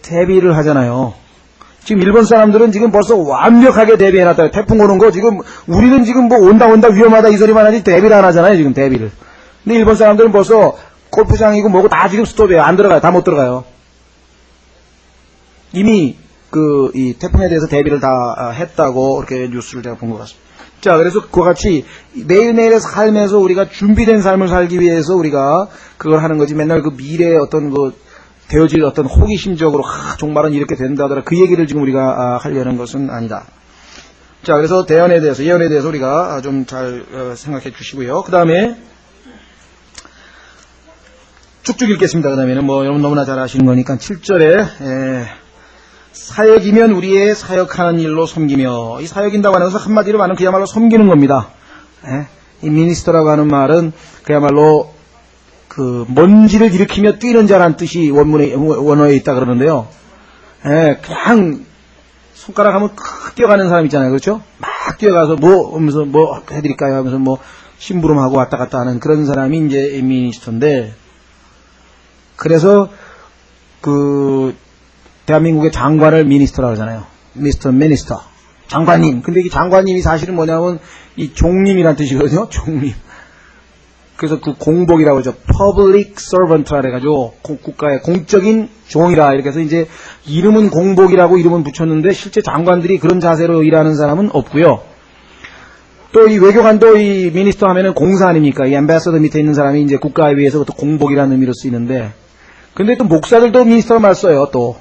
대비를 하잖아요. 지금 일본 사람들은 지금 벌써 완벽하게 대비해놨다. 태풍 오는 거 지금 우리는 지금 온다 위험하다 이 소리만 하지 대비를 안 하잖아요. 지금 대비를. 근데 일본 사람들은 벌써 골프장이고 뭐고 다 지금 스톱이에요. 안 들어가요. 다 못 들어가요. 이미 이 태풍에 대해서 대비를 다 했다고 이렇게 뉴스를 제가 본 것 같습니다. 자, 그래서 그와 같이 매일매일의 삶에서 우리가 준비된 삶을 살기 위해서 우리가 그걸 하는 거지 맨날 그 미래의 어떤 되어질 어떤 호기심적으로 종말은 이렇게 된다더라 그 얘기를 지금 우리가 하려는 것은 아니다. 자, 그래서 예언에 대해서 우리가 좀 잘 생각해 주시고요. 그 다음에 쭉쭉 읽겠습니다. 그 다음에는 여러분 너무나 잘 아시는 거니까 7절에 사역이면 우리의 사역하는 일로 섬기며, 이 사역인다고 하는 것은 한마디로 말하면 그야말로 섬기는 겁니다. 이 미니스터라고 하는 말은 그야말로 먼지를 일으키며 뛰는 자라는 뜻이 원어에 있다 그러는데요. 그냥 손가락 하면 뛰어가는 사람 있잖아요. 그렇죠? 막 뛰어가서 하면서 해드릴까요? 하면서 심부름하고 왔다 갔다 하는 그런 사람이 이제 미니스터인데, 그래서 대한민국의 장관을 미니스터라고 하잖아요. 미니스터. 장관님. 근데 이 장관님이 사실은 뭐냐면 이 종님이란 뜻이거든요. 종님. 그래서 공복이라고 하죠. Public Servant라 그래가지고 국가의 공적인 종이라 이렇게 해서 이제 이름은 공복이라고 이름은 붙였는데 실제 장관들이 그런 자세로 일하는 사람은 없고요. 또 이 외교관도 이 미니스터 하면은 공사 아닙니까? 이 앰베서더 밑에 있는 사람이 이제 국가에 비해서 또 공복이라는 의미로 쓰이는데, 근데 또 목사들도 미니스터 말 써요. 또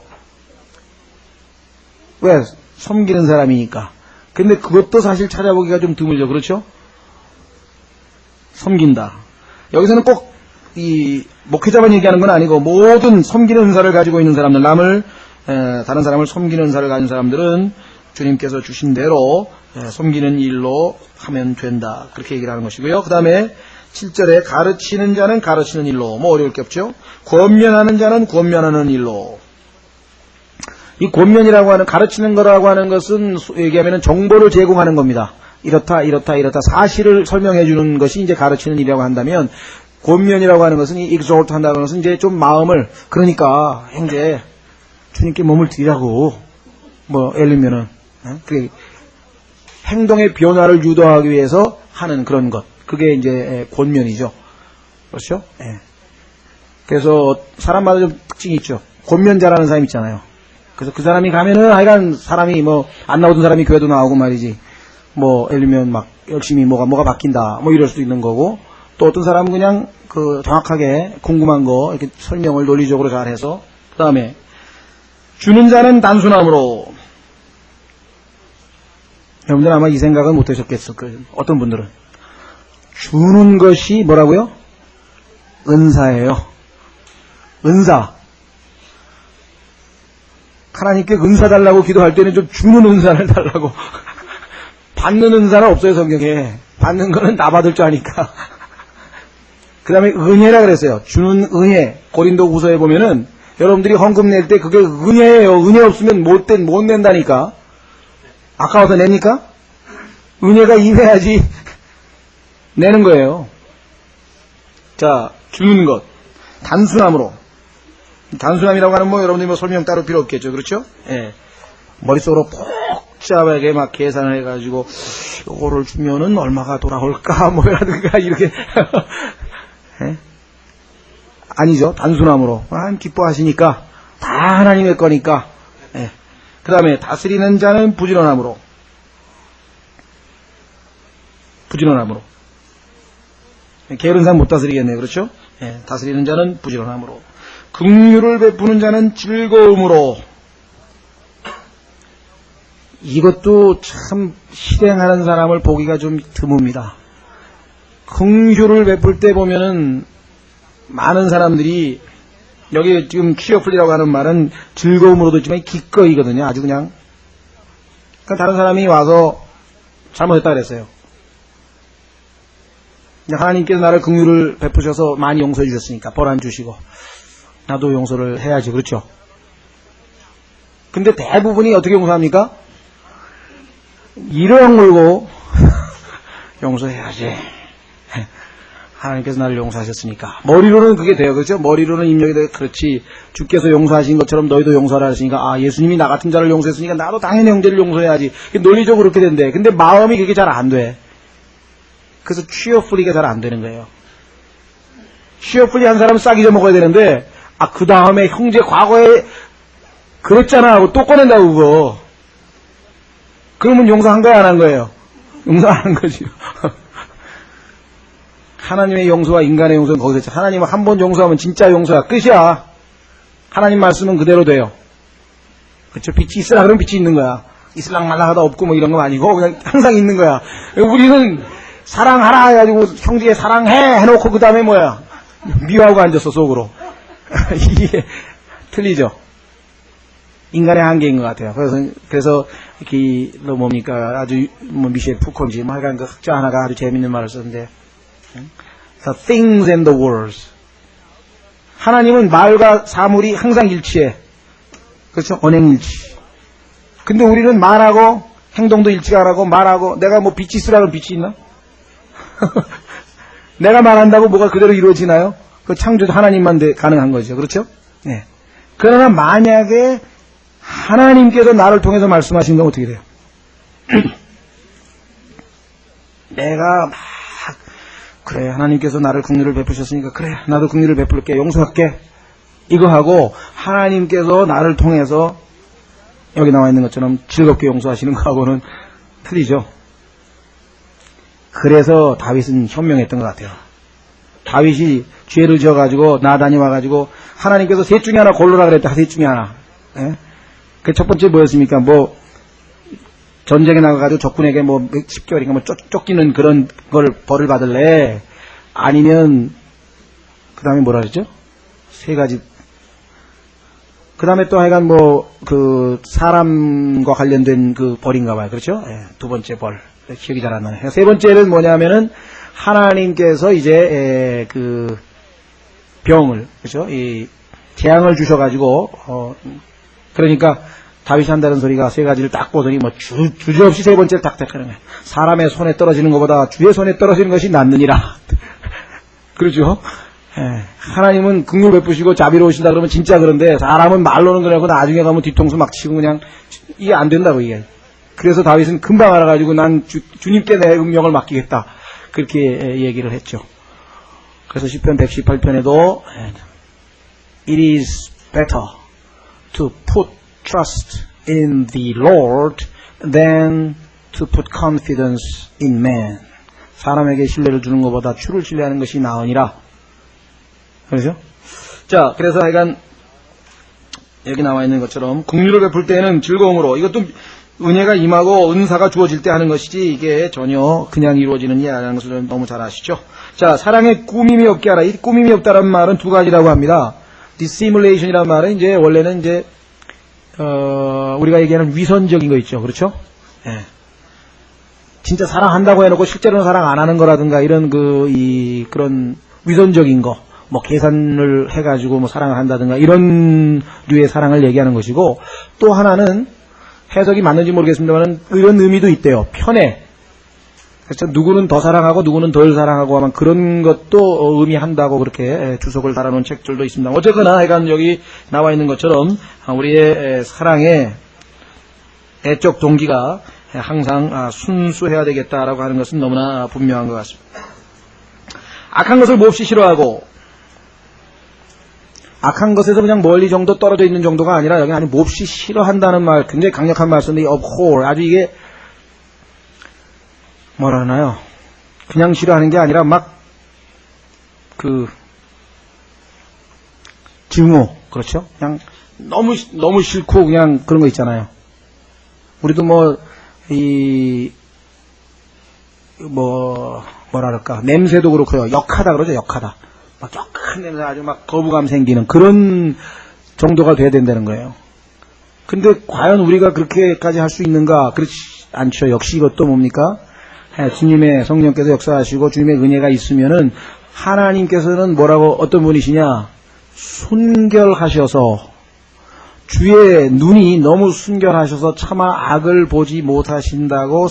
왜? 섬기는 사람이니까. 근데 그것도 사실 찾아보기가 좀 드물죠. 그렇죠? 섬긴다. 여기서는 꼭 이 목회자만 얘기하는 건 아니고 모든 섬기는 은사를 가지고 있는 사람들, 다른 사람을 섬기는 은사를 가진 사람들은 주님께서 주신 대로 섬기는 일로 하면 된다. 그렇게 얘기를 하는 것이고요. 그 다음에 7절에 가르치는 자는 가르치는 일로, 뭐 어려울 게 없죠. 권면하는 자는 권면하는 일로. 이 권면이라고 하는, 가르치는 거라고 하는 것은 얘기하면 정보를 제공하는 겁니다. 이렇다 사실을 설명해 주는 것이 이제 가르치는 일이라고 한다면, 권면이라고 하는 것은 이 exhort 한다는 것은 이제 좀 마음을, 그러니까 형제 주님께 몸을 드리라고, 뭐 예를 들면은 그 행동의 변화를 유도하기 위해서 하는 그런 것, 그게 이제 권면이죠. 그렇죠? 예. 그래서 사람마다 좀 특징이 있죠. 권면자라는 사람 있잖아요. 그래서 그 사람이 가면은 하여간 사람이 뭐 안 나오던 사람이 교회도 나오고 말이지. 뭐 예를 들면 막 열심히 뭐가 바뀐다 뭐 이럴 수도 있는 거고, 또 어떤 사람은 그냥 그 정확하게 궁금한 거 이렇게 설명을 논리적으로 잘해서. 그 다음에 주는 자는 단순함으로. 여러분들 아마 이 생각은 못 하셨겠을 거예요. 어떤 분들은 주는 것이 뭐라고요? 은사예요. 은사. 하나님께 은사 달라고 기도할 때는 좀 주는 은사를 달라고. 받는 은사는 없어요, 성경에. 받는 거는 다 받을 줄 아니까. 그 다음에 은혜라 그랬어요. 주는 은혜. 고린도후서에 보면은 여러분들이 헌금 낼 때 그게 은혜예요. 은혜 없으면 못 낸다니까. 아까워서 냅니까? 은혜가 임해야지 내는 거예요. 자, 주는 것. 단순함으로. 단순함이라고 하는 뭐 여러분들이 뭐 설명 따로 필요 없겠죠. 그렇죠? 예. 머릿속으로 복잡하게 막 계산을 해가지고 이거를 주면은 얼마가 돌아올까 뭐라든가 이렇게 예? 아니죠. 단순함으로. 하나님 기뻐하시니까 다 하나님의 거니까. 예. 그 다음에 다스리는 자는 부지런함으로. 부지런함으로. 게으른 사람 못 다스리겠네요. 그렇죠? 예. 다스리는 자는 부지런함으로. 긍휼을 베푸는 자는 즐거움으로. 이것도 참 실행하는 사람을 보기가 좀 드뭅니다. 긍휼을 베풀 때 보면은 많은 사람들이, 여기 지금 취어풀이라고 하는 말은 즐거움으로도 있지만 기꺼이거든요. 아주 그냥. 그러니까 다른 사람이 와서 잘못했다 그랬어요. 하나님께서 나를 긍휼을 베푸셔서 많이 용서해 주셨으니까 벌 안 주시고 나도 용서를 해야지. 그렇죠? 근데 대부분이 어떻게 용서합니까? 이령 물고 용서해야지. 하나님께서 나를 용서하셨으니까. 머리로는 그게 돼요. 그렇죠? 머리로는 입력이 돼요. 그렇지. 주께서 용서하신 것처럼 너희도 용서를 하시니까, 아, 예수님이 나 같은 자를 용서했으니까 나도 당연히 형제를 용서해야지. 논리적으로 그렇게 된대. 근데 마음이 그게 잘 안 돼. 그래서 취어풀이가 잘 안 되는 거예요. 취어풀이 한 사람은 싹 잊어먹어야 되는데, 아, 그 다음에 형제 과거에 그랬잖아 하고 또 꺼낸다고 그거. 그러면 용서한 거야 안 한 거예요? 용서 안 한 거지. 하나님의 용서와 인간의 용서는 거기서 있죠. 하나님은 한 번 용서하면 진짜 용서야. 끝이야. 하나님 말씀은 그대로 돼요. 그렇죠? 빛이 있으라 그러면 빛이 있는 거야. 있을랑 말랑하다 없고 뭐 이런 건 아니고 그냥 항상 있는 거야. 우리는 사랑하라 해가지고 형제 사랑해 해놓고 그 다음에 뭐야? 미워하고 앉았어 속으로. 이게 틀리죠. 인간의 한계인 것 같아요. 그래서 이렇게 뭡니까 아주 뭐 미셸 푸콘지 뭐 하여간 그 학자 하나가 아주 재밌는 말을 썼는데, The things and the words. 하나님은 말과 사물이 항상 일치해. 그렇죠? 언행일치. 근데 우리는 말하고 행동도 일치가 안 하고 말하고, 내가 뭐 빛이 있으라면 빛이 있나? 내가 말한다고 뭐가 그대로 이루어지나요? 그 창조도 하나님만 가능한 거죠. 그렇죠? 네. 그러나 만약에 하나님께서 나를 통해서 말씀하신 건 어떻게 돼요? 내가 막 그래 하나님께서 나를 긍휼을 베푸셨으니까 그래 나도 긍휼을 베풀게 용서할게 이거 하고, 하나님께서 나를 통해서 여기 나와 있는 것처럼 즐겁게 용서하시는 거하고는 틀리죠. 그래서 다윗은 현명했던 것 같아요. 다윗이 죄를 지어가지고 나단이 와가지고 하나님께서 셋 중에 하나 골라라 그랬다. 셋 중에 하나. 예? 그 첫 번째 뭐였습니까? 뭐 전쟁에 나가가지고 적군에게 뭐 10개월인가 뭐 쫓기는 그런 걸 벌을 받을래? 아니면 그 다음에 뭐라 그랬죠? 세 가지. 그 그 다음에 또 하여간 사람과 관련된 그 벌인가 봐요. 그렇죠? 예, 두 번째 벌. 기억이 잘 안 나네요. 세 번째는 뭐냐면은, 하나님께서 이제, 병을, 그렇죠? 이, 재앙을 주셔가지고, 그러니까, 다윗이 한다는 소리가 세 가지를 딱 보더니 주저없이 세 번째를 딱 택하는 거예요. 사람의 손에 떨어지는 것보다 주의 손에 떨어지는 것이 낫느니라. 그렇죠? 예, 하나님은 긍휼 베푸시고 자비로우신다 그러면 진짜 그런데 사람은 말로는 그러고 나중에 가면 뒤통수 막 치고 그냥 이게 안 된다고 이게. 그래서 다윗은 금방 알아가지고 난 주님께 내 운명을 맡기겠다. 그렇게 얘기를 했죠. 그래서 시편 118편에도 It is better to put trust in the Lord than to put confidence in man. 사람에게 신뢰를 주는 것보다 주를 신뢰하는 것이 나으니라. 그렇죠? 자, 그래서 하여간 여기 나와 있는 것처럼 긍휼을 베풀 때는 즐거움으로, 이것도 은혜가 임하고 은사가 주어질 때 하는 것이지 이게 전혀 그냥 이루어지는 일이 아니라는 것을 너무 잘 아시죠? 자, 사랑에 꾸밈이 없게 하라. 이 꾸밈이 없다는 말은 두 가지라고 합니다. dissimulation이라는 말은 이제 원래는 이제 우리가 얘기하는 위선적인 거 있죠. 그렇죠? 예. 진짜 사랑한다고 해놓고 실제로는 사랑 안 하는 거라든가 이런 그런 위선적인 거, 계산을 해가지고 사랑을 한다든가 이런 류의 사랑을 얘기하는 것이고, 또 하나는 해석이 맞는지 모르겠습니다만 이런 의미도 있대요. 편애. 그렇죠? 누구는 더 사랑하고 누구는 덜 사랑하고 하면 그런 것도 의미한다고 그렇게 주석을 달아놓은 책들도 있습니다. 어쨌거나 하여간 여기 나와 있는 것처럼 우리의 사랑의 애적 동기가 항상 순수해야 되겠다라고 하는 것은 너무나 분명한 것 같습니다. 악한 것을 몹시 싫어하고, 악한 것에서 그냥 멀리 정도 떨어져 있는 정도가 아니라 여기 아주 몹시 싫어한다는 말, 굉장히 강력한 말씀인데 abhor, 아주 이게 뭐라 하나요? 그냥 싫어하는 게 아니라 증오, 그렇죠? 그냥 너무 싫고 그냥 그런 거 있잖아요. 우리도 뭐랄까, 냄새도 그렇고요. 역하다 그러죠, 역하다. 역한 냄새, 아주 거부감 생기는 그런 정도가 돼야 된다는 거예요. 근데 과연 우리가 그렇게까지 할 수 있는가? 그렇지 않죠. 역시 이것도 뭡니까? 주님의 성령께서 역사하시고 주님의 은혜가 있으면은 하나님께서는 어떤 분이시냐? 순결하셔서, 주의 눈이 너무 순결하셔서 차마 악을 보지 못하신다고.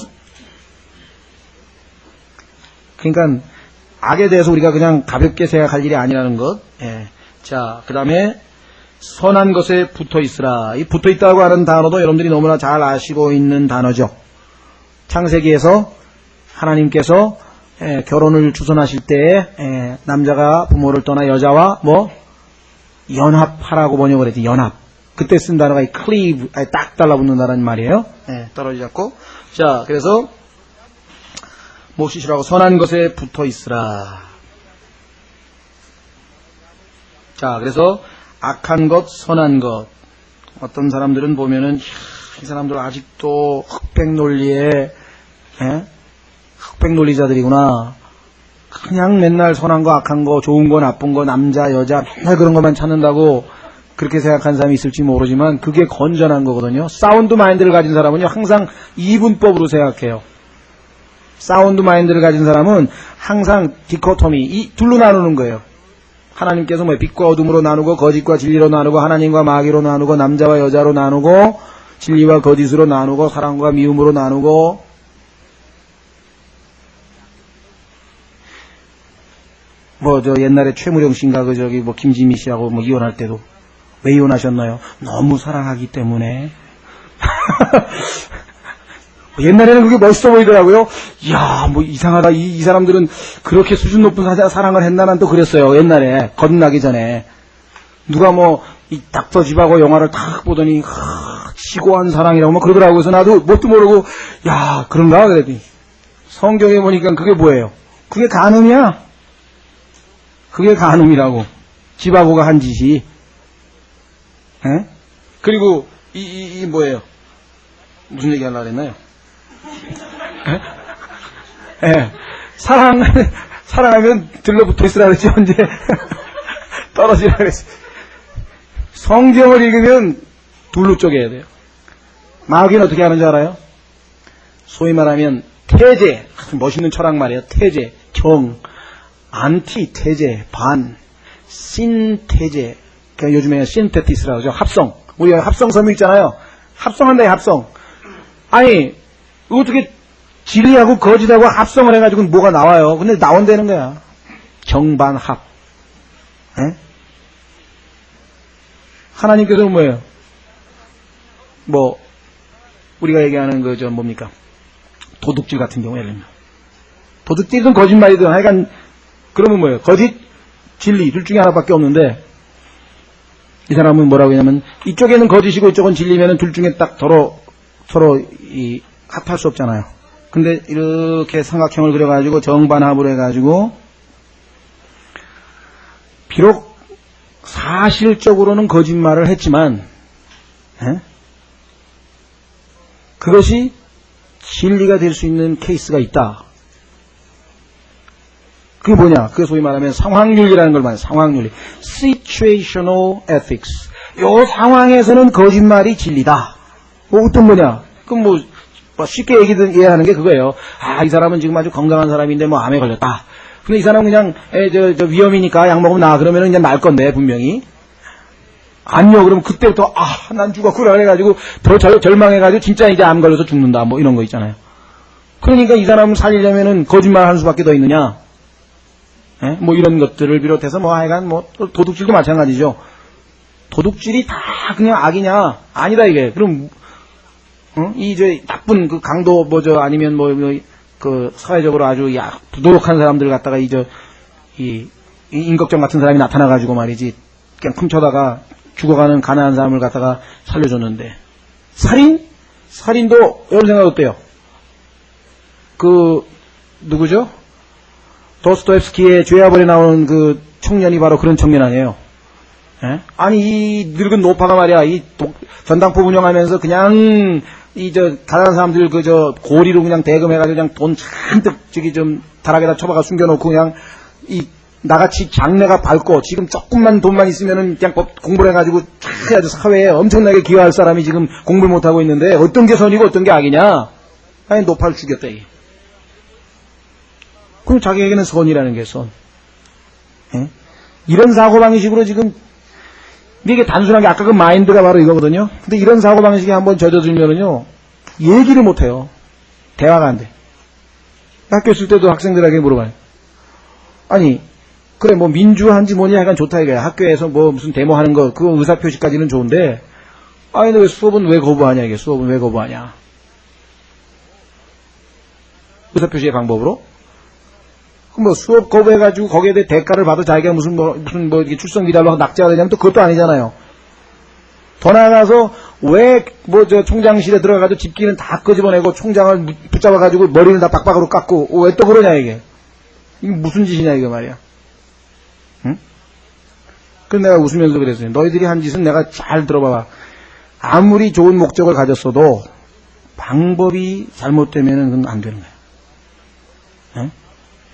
그러니까 악에 대해서 우리가 그냥 가볍게 생각할 일이 아니라는 것. 예. 자, 그 다음에 선한 것에 붙어 있으라. 이 붙어 있다고 하는 단어도 여러분들이 너무나 잘 아시고 있는 단어죠. 창세기에서 하나님께서 결혼을 주선하실 때에 남자가 부모를 떠나 여자와 연합하라고 번역을 했지. 연합. 그때 쓴 단어가 이 cleave, 딱 달라붙는다는 말이에요. 떨어지지 않고. 자, 그래서 몹시 싫어하고 선한 것에 붙어 있으라. 자, 그래서 악한 것, 선한 것. 어떤 사람들은 보면은 이 사람들 아직도 흑백 논리에 흑백 논리자들이구나. 그냥 맨날 선한 거, 악한 거, 좋은 거, 나쁜 거, 남자, 여자 맨날 그런 것만 찾는다고 그렇게 생각하는 사람이 있을지 모르지만 그게 건전한 거거든요. 사운드 마인드를 가진 사람은요 항상 이분법으로 생각해요. 사운드 마인드를 가진 사람은 항상 디코토미, 이 둘로 나누는 거예요. 하나님께서 빛과 어둠으로 나누고 거짓과 진리로 나누고 하나님과 마귀로 나누고 남자와 여자로 나누고 진리와 거짓으로 나누고 사랑과 미움으로 나누고. 옛날에 최무령 씨인가 김지미 씨하고 이혼할 때도 왜 이혼하셨나요? 너무 사랑하기 때문에. 옛날에는 그게 멋있어 보이더라고요. 이야, 이상하다. 이 사람들은 그렇게 수준 높은 사랑을 했나? 난 또 그랬어요. 옛날에. 거듭나기 전에. 누가 이 닥터 집하고 영화를 탁 보더니, 지고한 사랑이라고 그러더라고요. 그래서 나도 뭣도 모르고, 야, 그런가? 그랬더니. 성경에 보니까 그게 뭐예요? 그게 간음이야. 그게 간음이라고. 집하고가 한 짓이. 에? 그리고, 뭐예요? 무슨 얘기 하려고 했나요? 예. 사랑하면 들러붙어 있으라 그랬지, 언제. 떨어지라 그랬지. 성경을 읽으면 둘로 쪼개야 돼요. 마귀는 어떻게 하는지 알아요? 소위 말하면 태제, 멋있는 철학 말이에요. 태제, 경, 안티 태제, 반, 신태제. 그러니까 요즘에 신테티스라고 하죠. 합성. 우리가 합성 섬유 있잖아요. 합성한다, 합성. 아니, 어떻게 진리하고 거짓하고 합성을 해가지고 뭐가 나와요. 근데 나온다는 거야. 정반합. 에? 하나님께서는 뭐예요? 뭐, 우리가 얘기하는 그, 뭡니까? 도둑질 같은 경우에, 예를 들면. 도둑질이든 거짓말이든 하여간, 그러면 뭐예요? 거짓, 진리, 둘 중에 하나밖에 없는데, 이 사람은 뭐라고 하냐면, 이쪽에는 거짓이고 이쪽은 진리면은 둘 중에 딱 서로 합할 수 없잖아요. 근데 이렇게 삼각형을 그려가지고 정반합을 해가지고, 비록 사실적으로는 거짓말을 했지만, 그것이 진리가 될 수 있는 케이스가 있다. 그게 뭐냐? 그게 소위 말하면 상황윤리라는 걸 말해요. 상황윤리. Situational ethics. 요 상황에서는 거짓말이 진리다. 어떤 뭐냐? 그럼 뭐 쉽게 이해하는 게 그거예요. 아, 이 사람은 지금 아주 건강한 사람인데 뭐 암에 걸렸다. 근데 이 사람은 그냥 저 위험이니까 약 먹으면 나 그러면은 그냥 날 건데 분명히. 아니요. 그러면 그때부터 난 죽었구나 그래가지고 더 절망해가지고 진짜 이제 암 걸려서 죽는다. 뭐 이런 거 있잖아요. 그러니까 이 사람을 살리려면은 거짓말 하는 수밖에 더 있느냐? 뭐 이런 것들을 비롯해서 뭐 하여간 뭐 도둑질도 마찬가지죠. 도둑질이 다 그냥 악이냐? 아니다 이게. 그럼 이 저 나쁜 그 강도 뭐죠 아니면 그 사회적으로 아주 부도덕한 사람들 갖다가 이 임꺽정 같은 사람이 나타나가지고 말이지 그냥 훔쳐다가 죽어가는 가난한 사람을 갖다가 살려줬는데 살인도 여러분 생각 어때요? 그 누구죠? 도스토옙스키의 죄와벌에 나오는 그 청년이 바로 그런 청년 아니에요? 예? 아니 이 늙은 노파가 말이야 이 전당포 운영하면서 그냥 가난한 사람들 고리로 그냥 대금해가지고 그냥 돈 잔뜩 다락에다 처박아 숨겨놓고 그냥 나같이 장래가 밝고 지금 조금만 돈만 있으면은 그냥 공부를 해가지고 아주 사회에 엄청나게 기여할 사람이 지금 공부를 못하고 있는데 어떤 게 선이고 어떤 게 악이냐? 아니 노파를 죽였다 이게. 그럼 자기에게는 선이라는 게 선. 예? 이런 사고방식으로 지금 이게 단순하게 아까 그 마인드가 바로 이거거든요. 근데 이런 사고방식이 한번 젖어들면은요 얘기를 못해요. 대화가 안 돼. 학교 있을 때도 학생들에게 물어봐요. 아니 그래 뭐 민주한지 뭐냐 약간 좋다 이거야. 학교에서 뭐 무슨 데모하는 거 그거 의사표시까지는 좋은데 아니 너 수업은 왜 거부하냐 이게. 수업은 왜 거부하냐. 의사표시의 방법으로? 그럼 뭐 수업 거부해가지고 거기에 대해 대가를 받아 자기가 무슨 이렇게 출석 미달로 낙제가 되냐면 또 그것도 아니잖아요. 더 나아가서 왜 총장실에 들어가가지고 집기는 다 끄집어내고 총장을 붙잡아가지고 머리는 다 박박으로 깎고 왜 또 그러냐 이게. 이게 무슨 짓이냐 이거 말이야. 응? 그래서 내가 웃으면서 그랬어요. 너희들이 한 짓은 내가 잘 들어봐봐. 아무리 좋은 목적을 가졌어도 방법이 잘못되면은 그건 안 되는 거야. 응?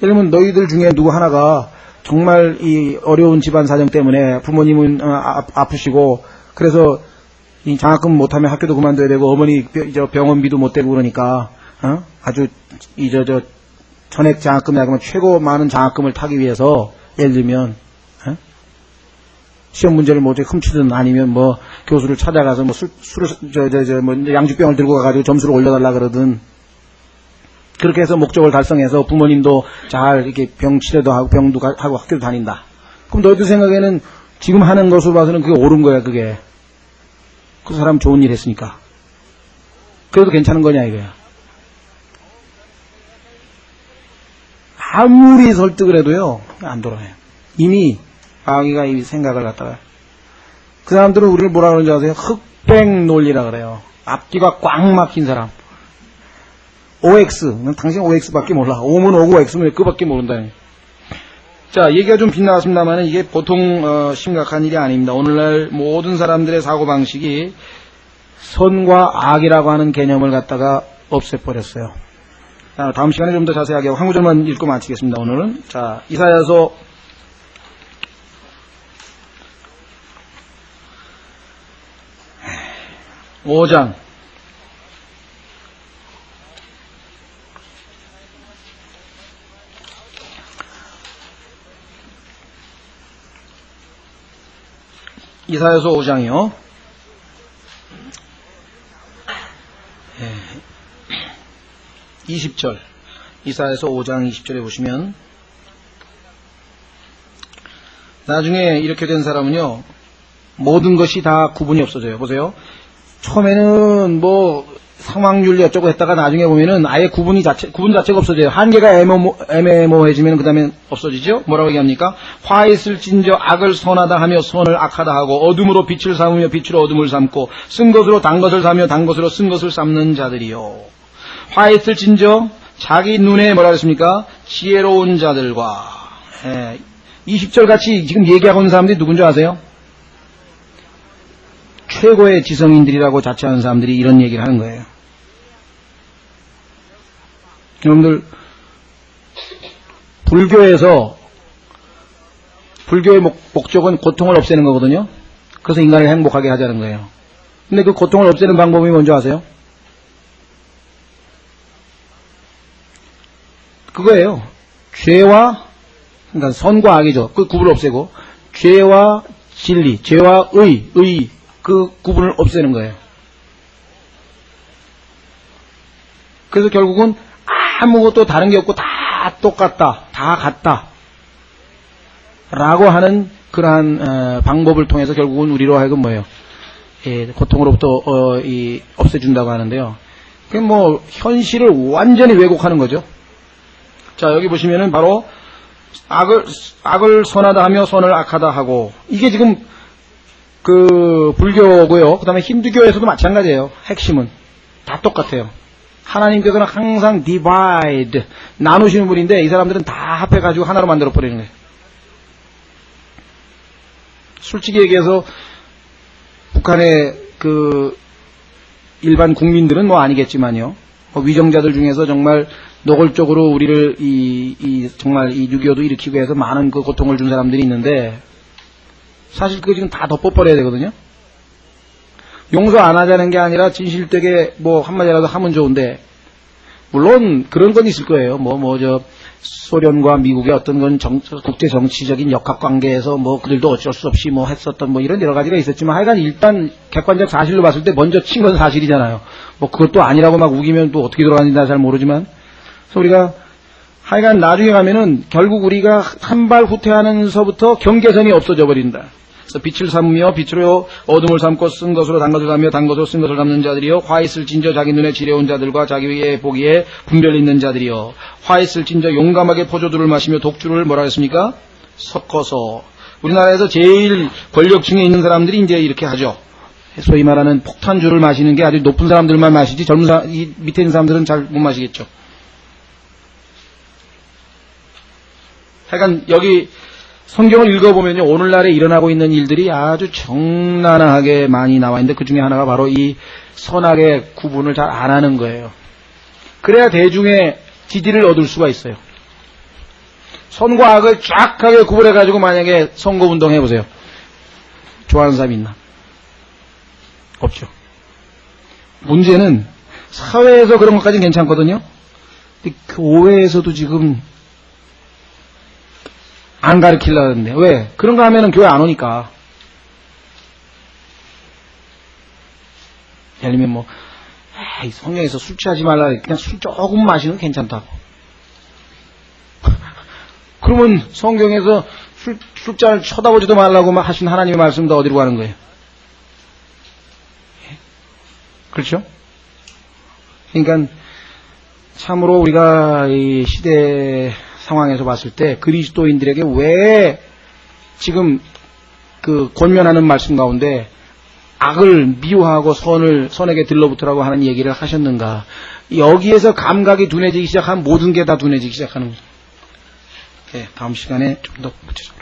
예를 들면 너희들 중에 누구 하나가 정말 이 어려운 집안 사정 때문에 부모님은 아프시고 그래서 이 장학금 못하면 학교도 그만둬야 되고 어머니 병원비도 못 대고 그러니까 아주 전액 장학금이라고 최고 많은 장학금을 타기 위해서 예를 들면 시험 문제를 뭐 훔치든 아니면 뭐 교수를 찾아가서 뭐 양주병을 들고 가가지고 점수를 올려달라 그러든 그렇게 해서 목적을 달성해서 부모님도 잘 이렇게 병 치료도 하고 병도 하고 학교도 다닌다. 그럼 너희들 생각에는 지금 하는 것으로 봐서는 그게 옳은 거야, 그게. 그 사람 좋은 일 했으니까. 그래도 괜찮은 거냐, 이거야. 아무리 설득을 해도요, 안 돌아요. 이미 마귀가 이 생각을 갖다가. 그 사람들은 우리를 뭐라 그러는지 아세요? 흑백 논리라 그래요. 앞뒤가 꽉 막힌 사람. OX. 당신 OX밖에 몰라. O면 O고 X면 그밖에 모른다. 자, 얘기가 좀 빗나갔습니다만 이게 보통 심각한 일이 아닙니다. 오늘날 모든 사람들의 사고방식이 선과 악이라고 하는 개념을 갖다가 없애버렸어요. 자, 다음 시간에 좀 더 자세하게 한 구절만 읽고 마치겠습니다. 오늘은. 자, 이사야서 5장 이사야서 5장이요. 20절 이사야서 5장 20절에 보시면 나중에 이렇게 된 사람은요 모든 것이 다 구분이 없어져요. 보세요. 처음에는 뭐 상황윤리 어쩌고 했다가 나중에 보면은 아예 구분 자체가 없어져요. 한계가 애매모호해지면 그 다음에 없어지죠. 뭐라고 얘기합니까? 화 있을 진저 악을 선하다 하며 선을 악하다 하고 어둠으로 빛을 삼으며 빛으로 어둠을 삼고 쓴 것으로 단 것을 사며 단 것으로 쓴 것을 삼는 자들이요. 화 있을 진저 자기 눈에 뭐라 그랬습니까? 지혜로운 자들과 20절 같이 지금 얘기하고 있는 사람들이 누군지 아세요? 최고의 지성인들이라고 자처하는 사람들이 이런 얘기를 하는 거예요. 여러분들 불교의 목적은 고통을 없애는 거거든요. 그래서 인간을 행복하게 하자는 거예요. 근데 그 고통을 없애는 방법이 뭔지 아세요? 그거예요. 죄와 그러니까 선과 악이죠. 그 구분을 없애고 죄와 진리, 죄와 의 그 구분을 없애는 거예요. 그래서 결국은 아무것도 다른 게 없고 다 똑같다, 다 같다 라고 하는 그러한 방법을 통해서 결국은 우리로 하여금 뭐예요? 고통으로부터 없애준다고 하는데요. 그게 뭐 현실을 완전히 왜곡하는 거죠. 자, 여기 보시면은 바로 악을 선하다 하며 선을 악하다 하고, 이게 지금 그 불교고요. 그 다음에 힌두교에서도 마찬가지예요. 핵심은 다 똑같아요. 하나님께서는 항상 divide, 나누시는 분인데 이 사람들은 다 합해가지고 하나로 만들어 버리는 거예요. 솔직히 얘기해서 북한의 그 일반 국민들은 뭐 아니겠지만요. 위정자들 중에서 정말 노골적으로 우리를 정말 이 6.25도 일으키고 해서 많은 그 고통을 준 사람들이 있는데 사실 그거 지금 다 덮어버려야 되거든요. 용서 안 하자는 게 아니라 진실되게 뭐 한마디라도 하면 좋은데, 물론 그런 건 있을 거예요. 소련과 미국의 어떤 건 국제 정치적인 역학 관계에서 뭐 그들도 어쩔 수 없이 뭐 했었던 뭐 이런 여러 가지가 있었지만 하여간 일단 객관적 사실로 봤을 때 먼저 친 건 사실이잖아요. 뭐 그것도 아니라고 막 우기면 또 어떻게 돌아가는지 잘 모르지만, 그래서 우리가 하여간 나중에 가면은 결국 우리가 한 발 후퇴하면서부터 경계선이 없어져 버린다. 그래서 빛을 삼으며 빛으로 어둠을 삼고 쓴 것으로 단 것을 삼며 단 것으로 쓴 것을 삼는 자들이요. 화 있을 진저 자기 눈에 지혜로운 자들과 자기의 보기에 분별 있는 자들이요. 화 있을 진저 용감하게 포도주를 마시며 독주를 뭐라 했습니까? 섞어서. 우리나라에서 제일 권력층에 있는 사람들이 이제 이렇게 하죠. 소위 말하는 폭탄주를 마시는 게 아주 높은 사람들만 마시지 이 밑에 있는 사람들은 잘 못 마시겠죠. 하여간 여기 성경을 읽어보면요, 오늘날에 일어나고 있는 일들이 아주 적나라하게 많이 나와 있는데 그 중에 하나가 바로 이 선악의 구분을 잘 안 하는 거예요. 그래야 대중의 지지를 얻을 수가 있어요. 선과 악을 쫙하게 구분해가지고 만약에 선거운동 해보세요. 좋아하는 사람이 있나? 없죠. 문제는 사회에서 그런 것까지는 괜찮거든요. 근데 교회에서도 지금 안 가르치려는데. 왜? 그런 거 하면은 교회 안 오니까. 예를 들면 성경에서 술 취하지 말라. 그냥 술 조금 마시는 건 괜찮다고. 그러면 성경에서 술잔을 쳐다보지도 말라고 하신 하나님의 말씀도 어디로 가는 거예요? 그렇죠? 그러니까 참으로 우리가 이 시대 상황에서 봤을 때 그리스도인들에게 왜 지금 그 권면하는 말씀 가운데 악을 미워하고 선에게 들러붙으라고 하는 얘기를 하셨는가? 여기에서 감각이 둔해지기 시작하면 모든 게 다 둔해지기 시작하는 거죠. 다음 시간에 좀 더 구체적으로